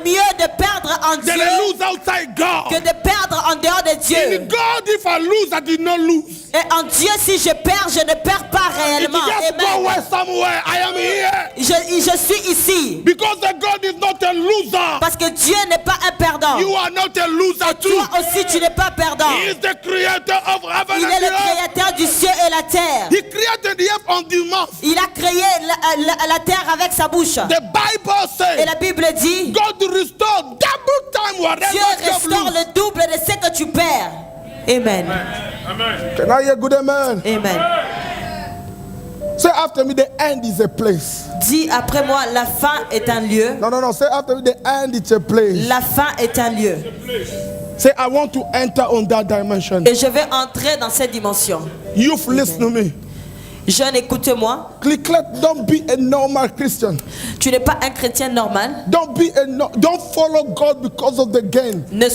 mieux de perdre en
than
Dieu
to lose outside
que
God.
de perdre en dehors de
In
Dieu.
God, if I lose, I did not lose.
Et en Dieu, si je perds, je ne perds pas
If
réellement.
you just go
Amen.
where somewhere, I am here.
Je suis ici
Because the God is not a loser.
parce que Dieu n'est pas un perdant.
You are not a loser too.
Toi aussi, tu n'es pas perdant.
He is the creator of heaven
Il
and
est le
the earth.
créateur du ciel et la terre.
He created the earth on the mouth.
Il a créé la terre avec sa bouche.
The Bible
Et
says
la Bible dit,
God restore double time whatever
Dieu
you have
restaure
lost.
le double de ce que tu perds. Amen.
Can I hear good amen?
Amen.
Say after me, the end is a place.
Dis après moi, la fin est un lieu.
No. Say after me, the end is a place.
La fin est un lieu.
Say I want to enter on that dimension.
Et je vais entrer dans cette dimension.
Youth, listen to me.
Jeune, écoute-moi.
Don't be a normal Christian.
Tu n'es pas un chrétien normal.
Don't follow God because of the gain.
Ne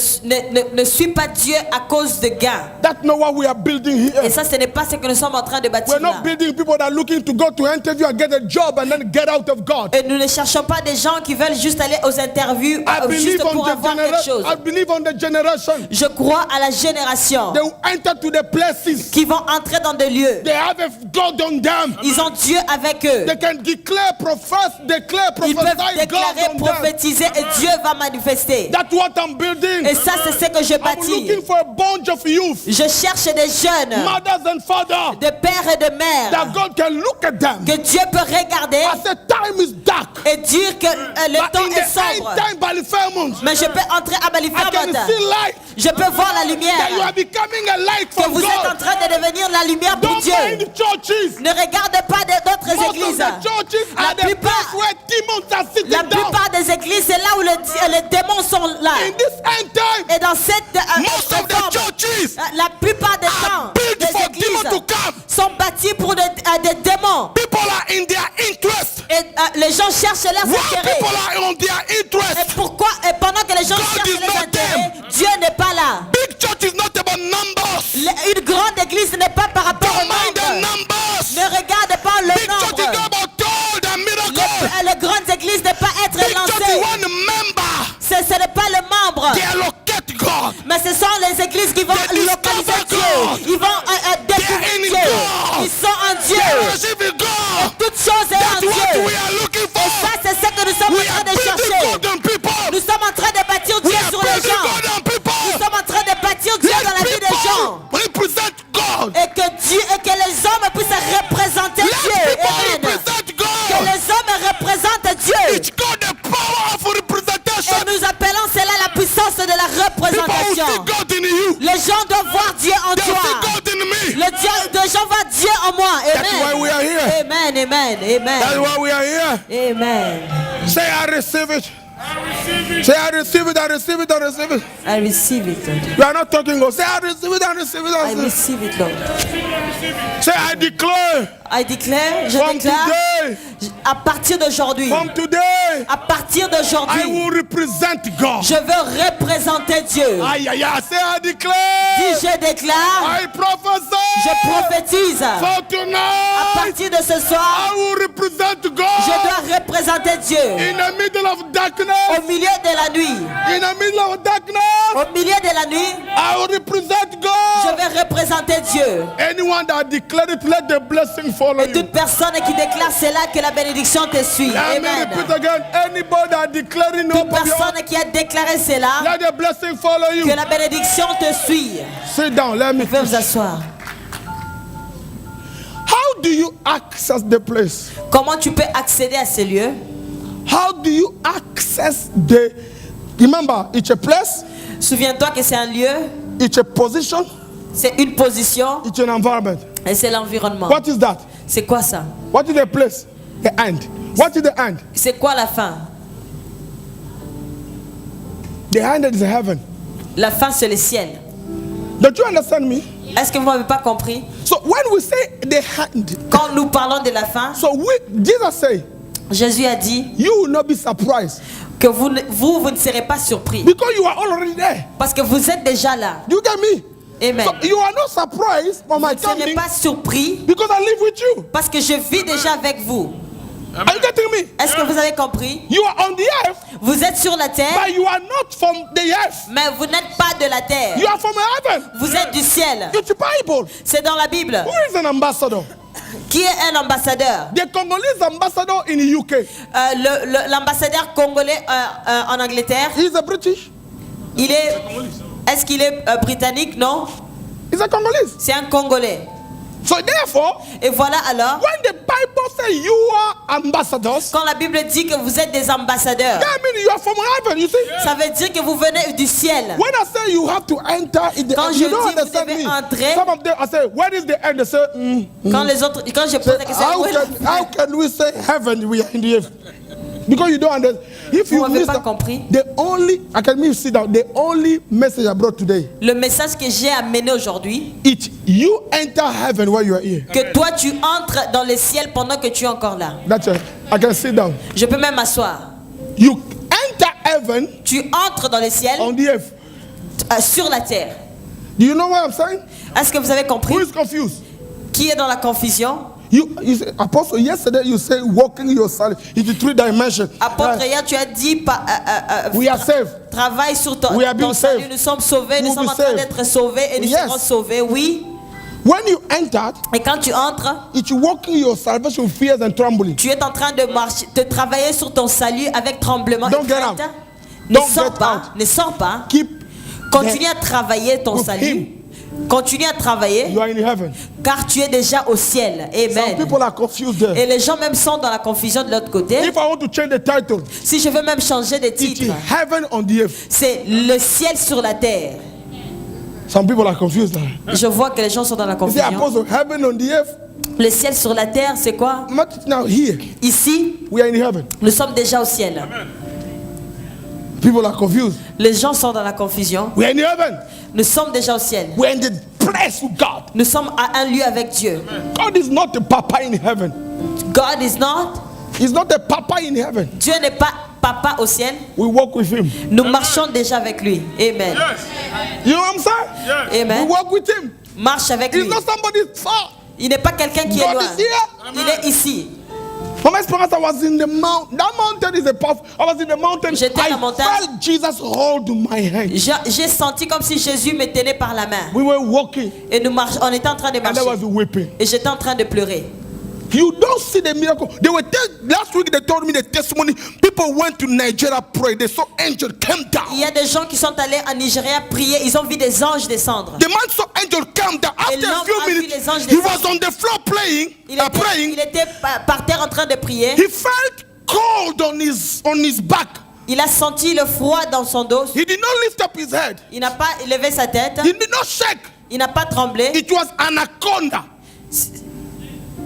suis pas Dieu à cause de gain.
That's not what we are building
Et
here.
ça, ce n'est pas ce que nous sommes en train de bâtir
We're
là.
not building people that are looking to go to interview and get a job and then get out of God.
Et nous ne cherchons pas des gens qui veulent juste aller aux interviews juste pour avoir quelque chose.
I believe on the generation.
Je crois à la génération
They will enter to the places.
qui vont entrer dans des lieux.
They have a God on them.
Ils ont Dieu avec eux.
They can declare,
Ils peuvent
prophesy God
déclarer,
on them.
prophétiser et Dieu va manifester.
That's what I'm building.
Et ça, c'est ce que je
I'm
bâtis.
looking for a bunch of youth,
Je cherche des jeunes,
mothers and fathers,
de pères et de
that
mères,
God can look at them.
que Dieu peut regarder
I said, time is dark.
et dire que le
But
temps
in
est
the end
sombre.
time, by the Fairmont,
Mais je peux entrer à
I can
Balifamot.
see light.
Je peux voir la
That you
lumière.
are becoming a light
Que
from
vous êtes en
God.
train de devenir la lumière pour
Don't
Dieu.
mind the churches.
Ne regardez pas d'autres
Most of
églises.
the churches
La
are the place
plupart-
where demons are sitting
La
down.
plupart des églises, c'est là où les démons sont là.
In this end time,
Et dans cette
most of the
forme,
churches
la plupart des temps,
built
des
for demons to
églises
come.
sont bâties pour des démons.
People are in their interest.
Et les gens cherchent leurs
While
intérêts.
people are on their
Et
interest.
pourquoi, et pendant que les gens
God
cherchent
is
les
not
intérêts, Dieu n'est pas là.
Big church is not about numbers.
Une grande église n'est pas par rapport au
Don't mind the
nombre.
numbers.
Ne regarde pas le
Big church is not
nombre.
about gold and miracles.
Les grandes églises ne pas être
Big church
lancées.
is one member.
Ce n'est pas le membre.
They locate God.
Mais ce sont les églises qui vont
They
localiser
discover
Dieu.
God.
Ils vont découvrir
They are in
Dieu.
God.
Ils sont en
They
Dieu.
receive God.
Toute chose est en
That's what
Dieu.
we are looking
Et ça,
for.
c'est ce que nous sommes
We
en train
are
de
building
chercher.
God on people.
Nous sommes en train de bâtir
We
Dieu
are
sur les
building
gens.
God on people.
Nous sommes en train de bâtir Dieu dans la vie des gens.
Let people represent God.
Et que Dieu et que les hommes puissent représenter Dieu.
Let people
Amen.
represent
Que
God.
les hommes représentent Dieu.
It's God the power of representation.
Et nous appelons cela la puissance de la
People who see
représentation.
God in you.
Les gens doivent voir Dieu en
They
toi.
see God in me.
Les gens voient Dieu en moi.
That's why we
Amen.
are here.
Amen. Amen.
That's
Amen.
why we are here.
Amen.
Say I receive it. Say I receive it, I receive it, I receive it.
I receive it, Lord.
You are not talking. Go say I receive it, I receive it, I
I
receive it.
receive it, Lord.
Say, I declare
I declare, je
from
déclare,
today,
à partir d'aujourd'hui,
from today,
à partir
I
d'aujourd'hui,
will represent God.
je veux représenter Dieu.
Aïe, aïe, aïe. Say, I
Si
declare,
je déclare,
I prophesy
je prophétise.
for
À
tonight.
partir de ce soir,
I will represent
je
God
dois représenter Dieu.
in the middle of darkness.
Au milieu de la nuit,
In the middle of darkness,
au milieu de la nuit,
I will represent
je
God.
vais représenter Dieu.
Anyone that declared it, let the blessing follow
Et
you.
toute personne qui déclare cela, que la bénédiction te suit.
Let me
Amen.
repeat again. Anybody that declaring
Toute
open your
personne qui a déclaré cela,
let the blessing follow you.
que la bénédiction te suit.
Sit down. Let me.
Vous pouvez vous asseoir.
How do you access the place?
Comment tu peux accéder à ces lieux?
How do you access the? Remember, it's a place,
Souviens-toi que c'est un lieu,
it's a position,
c'est une position
it's an environment.
et c'est l'environnement.
What is that?
C'est quoi ça?
What is the place? The end. What is the end?
C'est quoi la fin?
The end is heaven.
La fin, c'est le ciel.
Don't you understand me?
Est-ce que vous n'avez pas compris?
So when we say the hand,
Quand nous parlons de la fin,
so Jesus say,
Jésus a dit
you will not be surprised
que vous ne serez pas surpris.
because you are already there.
Parce que vous êtes déjà là.
Do you get me?
Amen.
So you are not surprised for my
Vous ne serez
coming
pas surpris
because I live with you.
parce que je vis déjà avec vous.
Are you getting me?
Est-ce que vous avez compris?
You are on the earth,
Vous êtes sur la terre,
but you are not from the earth.
mais vous n'êtes pas de la terre.
You are from heaven.
Vous êtes du ciel.
It's the Bible.
C'est dans la Bible.
Who is an ambassador?
Qui est un ambassadeur?
The Congolese ambassador in the UK.
L'ambassadeur congolais en Angleterre,
He's a British.
est-ce qu'il est britannique? Non.
He's a Congolese.
C'est un Congolais.
So therefore,
Et voilà alors,
when the Bible says you are ambassadors,
quand la Bible dit que vous êtes des ambassadeurs,
that means you are from heaven. You see?
ça veut dire que vous venez du ciel.
When I say you have to enter,
Quand
you
je
don't
dis vous
understand
devez
me.
entrer,
Some of them, I say, where is the end? They say,
Quand je pose la question,
how can we say heaven? We are in the earth. Because you don't understand. If
Vous
you
n'avez
miss
pas
the,
compris.
the only, I can make you sit down. The only message I brought today,
Le message que j'ai amené aujourd'hui,
it's you enter heaven while you are here.
que toi tu entres dans le ciel pendant que tu es encore là.
That's it. I can sit down.
Je peux même m'asseoir.
You enter heaven
Tu entres dans le ciel
on the earth.
sur la terre.
Do you know what I'm saying?
Est-ce que vous avez compris?
Who is confused?
Qui est dans la confusion?
You say, Apostle, yesterday you say walking your salary into 3 dimensions.
Apôtre, hier tu as dit
We are saved.
travaille sur ton,
We are being
ton salut.
saved.
Nous sommes sauvés, nous
We'll
sommes
be
en train
saved.
d'être sauvés et nous
Yes.
serons sauvés, oui.
When you entered,
Et quand tu entres,
it's walking your salvation with fears and trembling.
tu es en train de marcher, de travailler sur ton salut avec tremblement
Don't
et
get
crainte.
out.
Ne
Don't
sors
get
pas,
out.
ne sors pas.
Keep
Continue à travailler ton
with
salut.
him.
Continue à travailler
You are in heaven.
car tu es déjà au ciel.
Some
Amen.
people are confused there.
Et les gens même sont dans la confusion de l'autre côté.
If I want to change the title,
Si je veux même changer de
it's
titre,
heaven on the earth.
c'est le ciel sur la terre.
Some people are confused there.
Je vois que les gens sont dans la
You say,
confusion.
Apostle, heaven on the earth.
Le ciel sur la terre, c'est quoi?
Not now here.
Ici,
We are in heaven.
nous sommes déjà au ciel.
People are confused.
Les gens sont dans la confusion.
We are in heaven.
Nous sommes déjà au ciel.
We are in the place with God.
Nous sommes à un lieu avec Dieu.
God is not a papa in heaven.
God is not.
He's not a papa in heaven.
Dieu n'est pas papa au ciel.
We walk with him.
Nous marchons déjà avec lui. Amen.
You know what I'm saying? We
Amen.
walk with him.
Marche avec
He's
lui.
not somebody far.
Il n'est pas quelqu'un qui est
God
loin.
is here.
Il est ici.
From my experience, I was in the mountain. That mountain is a path. I was in the mountain.
J'étais à la
I
montagne.
felt Jesus hold my hand.
J'ai senti comme si Jésus me tenait par la main.
We were walking,
Et on était en train de
and I
marcher.
was weeping.
Et j'étais en train de pleurer.
You don't see the miracle. They were last week. They told me the testimony. People went to Nigeria, pray. They saw angel come
Il
down.
y a des gens qui sont allés en Nigeria prier. Ils ont vu des anges descendre.
The man saw angel come down. After a
l'homme
few
a vu
minutes,
les anges
he
descendre.
was on the floor praying.
Il était par terre en train de prier.
He felt cold on his back.
Il a senti le froid dans son dos.
He did not lift up his head.
Il n'a pas levé sa tête.
He did not shake.
Il n'a pas tremblé.
It was anaconda.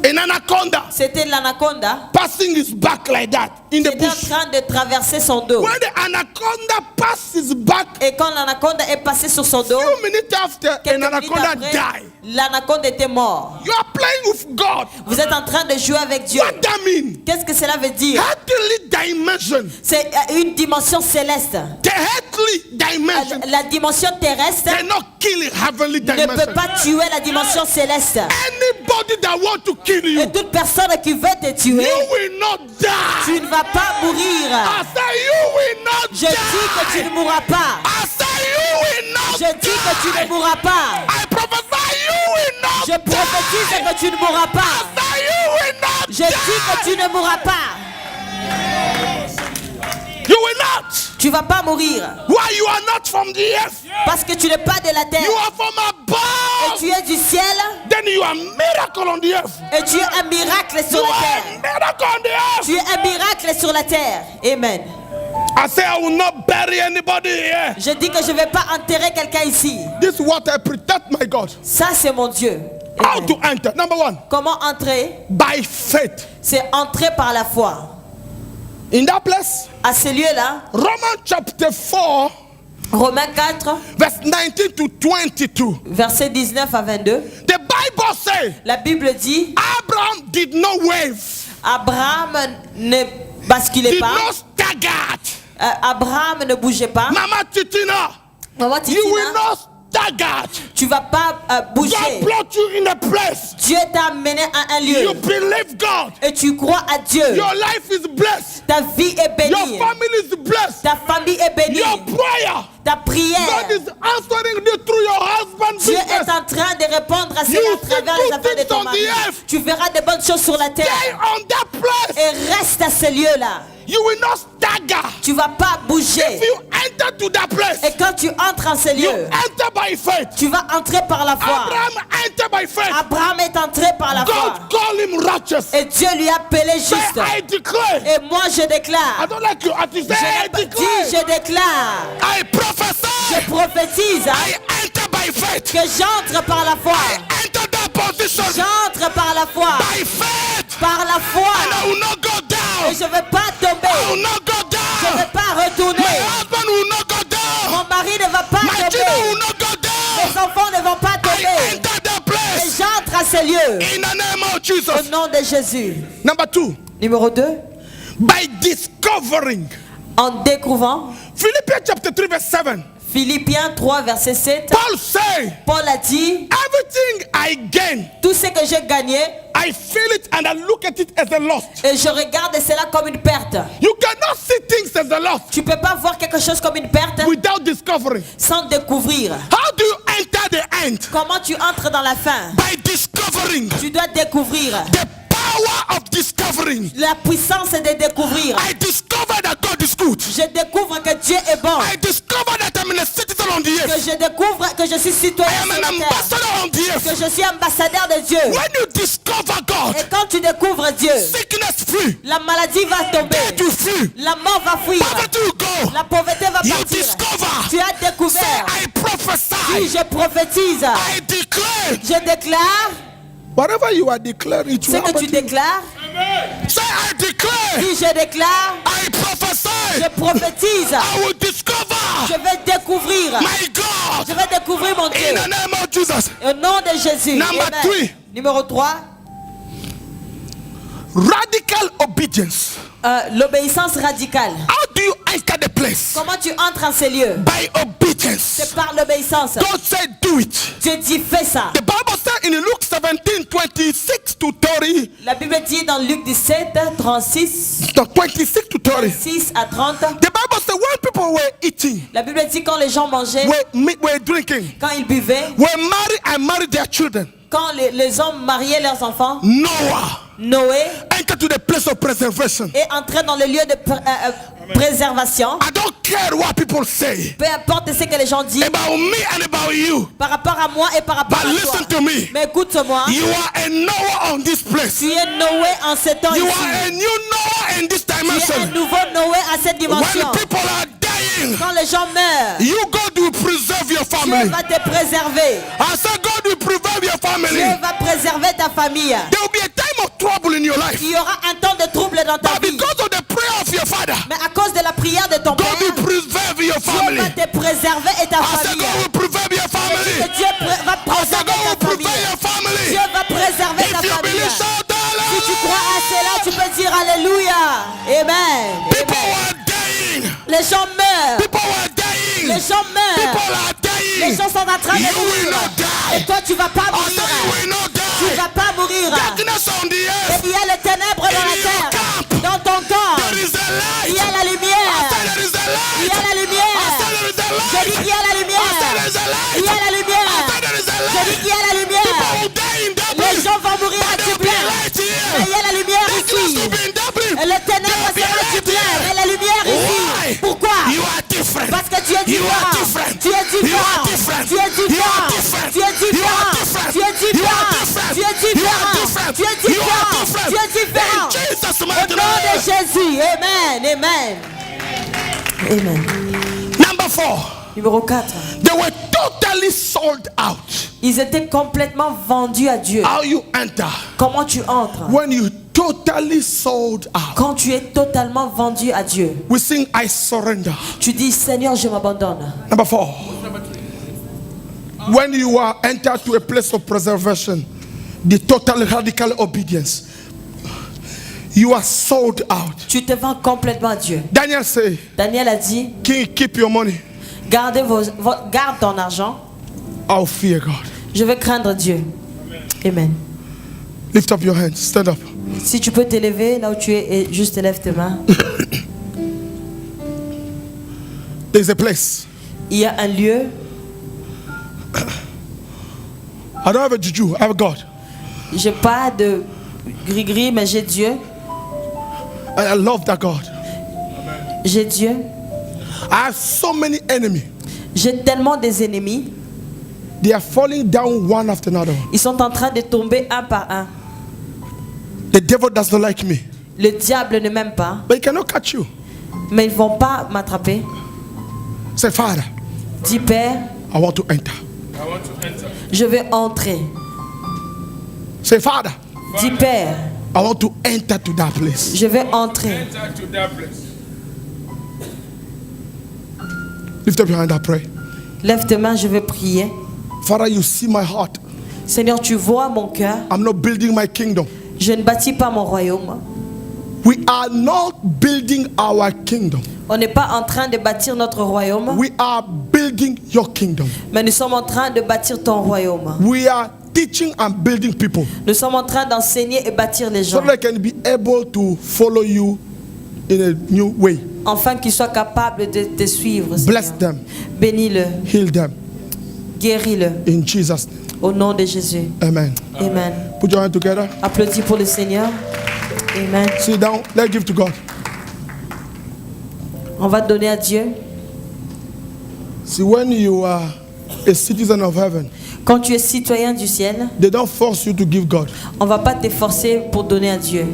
An anaconda
C'était l'anaconda.
passing his back like that in the
C'était en
bush.
train de traverser son dos.
When the anaconda passed his back,
Et quand l'anaconda est passé sur son dos,
few minutes after,
quelques
an
minutes
anaconda
après,
died.
l'anaconda était mort.
You are playing with God.
Vous êtes en train de jouer avec Dieu.
What that mean?
Qu'est-ce que cela veut dire?
Heavenly dimension.
C'est une dimension céleste.
The heavenly dimension
La dimension terrestre
cannot kill heavenly
ne peut
dimension.
pas tuer la dimension céleste.
Anybody that want to kill
Et
you,
toute personne qui veut te tuer,
you will not die.
tu ne vas pas mourir.
I say you will not
Je dis que tu
die.
ne mourras pas.
I say you will not
Je dis que tu ne
die.
mourras pas.
I prophesy you will not
Je prophétise
die.
que tu ne mourras pas.
I say you will not
Je dis que tu ne mourras pas.
You will not.
Tu vas pas mourir.
Why you are not from the earth?
Parce que tu n'es pas de la terre.
You are from
Et
above.
tu es du ciel.
Then you are miracle on the earth.
Et tu es un miracle sur
You
la
are
terre.
miracle on the earth.
Tu es un miracle sur la terre. Amen.
I say I will not bury anybody here.
Je dis que je ne vais pas enterrer quelqu'un ici.
This is what I protect my God.
Ça, c'est mon Dieu.
How
Amen.
to enter? Number one,
Comment entrer?
by faith.
C'est entrer par la foi.
In that place,
À ce lieu-là,
Romans chapter 4,
Romains 4,
verse 19 to 22.
versets 19 à 22.
The Bible says
La Bible dit,
Abraham did not wave,
Abraham ne basculait
did
pas.
not stagger.
Abraham ne bougeait pas.
Mama Titina,
Maman
you will
Titina,
not stagger.
tu vas pas
God
bouger.
brought you in a place.
Dieu t'a amené à un lieu.
You believe God.
Et tu crois à Dieu.
Your life is blessed.
Ta vie est
Your
bénie.
family is blessed.
Ta famille est bénie.
Your prayer,
Ta
God
prière.
is answering you through your husband's
Dieu est
business.
en train de répondre à cela
You
à travers
see
les
good
affaires de
things
ton
on
mari.
the earth.
Tu verras de bonnes choses sur la
Stay
terre.
on that place.
Et reste à ce lieu-là.
You will not stagger.
Tu vas pas
If
bouger.
you enter to that place,
Et quand tu entres en ce
you
lieu,
enter by faith.
tu vas entrer par la foi.
Abraham entered by faith.
Abraham est entré par la foi.
God called him righteous.
Et Dieu lui a appelé
Say,
juste.
I declare.
Et moi je
I
déclare.
don't like you. I
Je
say, I
n'ai pas dit,
declare.
je déclare.
I prophesy.
Je prophétise
I enter by faith.
que j'entre par la foi.
I enter that position
J'entre par la foi.
by faith.
Par la foi.
And I will not go
Et
down.
je ne vais pas
I will
tomber.
not go
Je ne
down.
vais pas retourner.
My husband will not go down.
Mon mari ne va pas
My children will
tomber.
not go
Mes
down.
enfants ne vont pas
I
tomber.
enter that
Et
place
j'entre à ce lieu.
in the name of
Au
Jesus.
nom de Jésus.
Number two,
Numéro 2.
by discovering.
En découvrant.
Philippians chapter 3 verse 7.
Philippiens 3, verset 7.
Paul say,
Paul a dit,
everything I gain,
tout ce que j'ai gagné,
I feel it and I look at it as a loss.
et je regarde cela comme une perte.
You cannot see things as a loss
Tu peux pas voir quelque chose comme une perte
without discovering.
sans découvrir.
How do you enter the end?
Comment tu entres dans la fin?
By discovering.
Tu dois découvrir.
The power of discovering.
La puissance est de découvrir.
I discover that God is good.
Je découvre que Dieu est bon.
I discover that I'm a citizen on the
Que
earth.
je découvre que je suis citoyen
I am
sur
an
la terre.
ambassador on the
Que
earth.
je suis ambassadeur de Dieu.
When you discover God,
Et quand tu découvres Dieu,
sickness free,
la maladie va tomber.
death you free,
La mort va fuir.
poverty will go.
La pauvreté va
You
partir.
discover.
Tu as
Say,
découvert.
I
Oui,
prophesy.
je prophétise.
I declare.
Je déclare.
Whatever you are declaring, it
Ce
will
que
happen
tu
to you.
déclares.
Say, I declare.
Oui, je déclare.
I prophesy.
Je prophétise.
I will discover
Je vais découvrir.
my God
Je vais découvrir mon
in
Dieu.
the name of Jesus.
Au nom de Jésus.
Number
Amen.
3.
Numéro 3.
Radical obedience.
L'obéissance radicale.
How do you enter the place?
Comment tu entres en ces lieux?
By obedience.
C'est par l'obéissance.
God said, do it.
Dieu dit fais ça.
The Bible said in Luke 17, 26 to 30,
La Bible dit dans Luc 17, 36,
26 to 30.
6 à 30.
The Bible said when people were eating,
La Bible dit quand les gens mangeaient,
were drinking,
quand ils buvaient,
were married and married their children,
quand les hommes mariaient leurs enfants,
Noah
Noé
entered to the place of preservation.
est entré dans le lieu de préservation.
I don't care what people say
Peu importe ce que les gens disent
about me and about you,
par rapport à moi et par rapport
but
à
listen
toi.
to me.
Mais écoute-moi,
You are a Noah on this place.
tu es Noé en ce temps
You
ici.
are a new Noah in this
Tu es un
dimension.
nouveau Noé à cette dimension.
When people are dying,
Quand les gens meurent,
you God will preserve your
Dieu
family.
va te préserver.
I said God will preserve your family.
Dieu va préserver ta famille.
There will be a time trouble in your life.
Il y aura un temps de trouble dans ta
But
vie.
because of the prayer of your father,
Mais à cause de la prière de ton
God
père,
will preserve your
Dieu
family.
va te préserver et ta
I said
famille.
God will preserve your
Et
family.
que Dieu va
I said
préserver
God will
ta
preserve
famille.
your family.
Dieu va préserver ta
If you
famille.
believe, shout
Si tu crois à
hallelujah.
cela, tu peux dire Alléluia. Amen.
People
Amen.
were dying.
Les gens meurent.
People were dying.
Les gens meurent.
People are
Les
dying.
gens sont en train de
You will
mourir.
not die.
Et toi, tu vas pas
I
mourir.
said you will not
Tu
die.
vas pas mourir.
Darkness on the
Et
earth.
il y a les ténèbres dans la
In your
terre.
camp.
Dans ton corps.
There is a
Il y
light.
a la
I
lumière.
said there is a
Il y a
light.
la
I
lumière.
said there is a
Je dis
light.
qu'il y a la
I said
lumière.
there is a light.
Il y a la
I
lumière.
said there is a
Je dis
light.
qu'il y a la
People
lumière.
will die in
Les
Dublin.
gens vont mourir à
But there will be
Dublin.
a light
Mais
here.
il y a la lumière
Darkness
ici.
will be in Dublin.
Et le ténèbre
There will be a
sera à
light
Dublin.
here.
Et la lumière ici.
Why?
Pourquoi?
You are different.
Parce que tu es
You are
différent.
different.
Tu es
You
différent.
are different.
Tu es
You are
différent.
different.
Tu es
You
différent.
are different.
Tu es
You are
différent.
different.
Tu es
You are
différent.
different.
Tu es
You are
différent.
different.
Tu es différent.
In Jesus'
Au
mighty
nom de
name.
Jésus. Amen. Amen. Amen.
Number 4.
Numéro 4.
They were totally sold out.
Ils étaient complètement vendus à Dieu.
How you enter?
Comment tu entres?
When you totally sold out.
Quand tu es totalement vendu à Dieu.
We sing I surrender.
Tu dis Seigneur, je m'abandonne.
Number 4. When you are entered to a place of preservation, the total radical obedience, you are sold out.
Tu te vends complètement à Dieu.
Daniel say,
Daniel a dit,
King, keep your money.
garde ton argent.
I'll fear God.
Je vais craindre Dieu. Amen.
Lift up your hands. Stand up.
Si tu peux t'élever là où tu es et juste lève tes mains.
There's a place.
Il y a un lieu.
I don't have a juju. I have God.
J'ai pas de gris-gris, mais j'ai Dieu.
And I love that God.
J'ai Dieu.
I have so many enemies.
J'ai tellement des ennemis.
They are falling down one after another.
Ils sont en train de tomber un par un.
The devil does not like me.
Le diable ne m'aime pas.
But he cannot catch you.
Mais ils ne vont pas m'attraper.
Say, Father,
Dis Père,
I want to enter.
I want to enter.
je vais entrer.
Say, Father,
Dis Père,
I want to enter to that place.
je vais entrer.
Enter to that place.
Lift up your hand and pray.
Lève tes mains, je vais prier.
Father, you see my heart.
Seigneur, tu vois mon cœur.
I'm not building my kingdom.
Je ne bâtis pas mon royaume.
We are not building our kingdom.
On n'est pas en train de bâtir notre royaume,
We are building your kingdom.
mais nous sommes en train de bâtir ton royaume.
We are teaching and building people
Nous sommes en train d'enseigner et bâtir les
so
gens,
that they can be able to follow you in a new way.
afin qu'ils soient capables de te suivre.
Bless
Seigneur.
them,
Bénis-le,
heal them
guéris-le,
in Jesus' name.
au nom de Jésus.
Amen.
Amen.
Put your hand together.
Applaudis pour le Seigneur. Amen.
Sit down. Let's give to God.
On va donner à Dieu.
See, when you are a citizen of heaven,
Quand tu es citoyen du ciel,
they don't force you to give God.
on va pas te forcer pour donner à Dieu.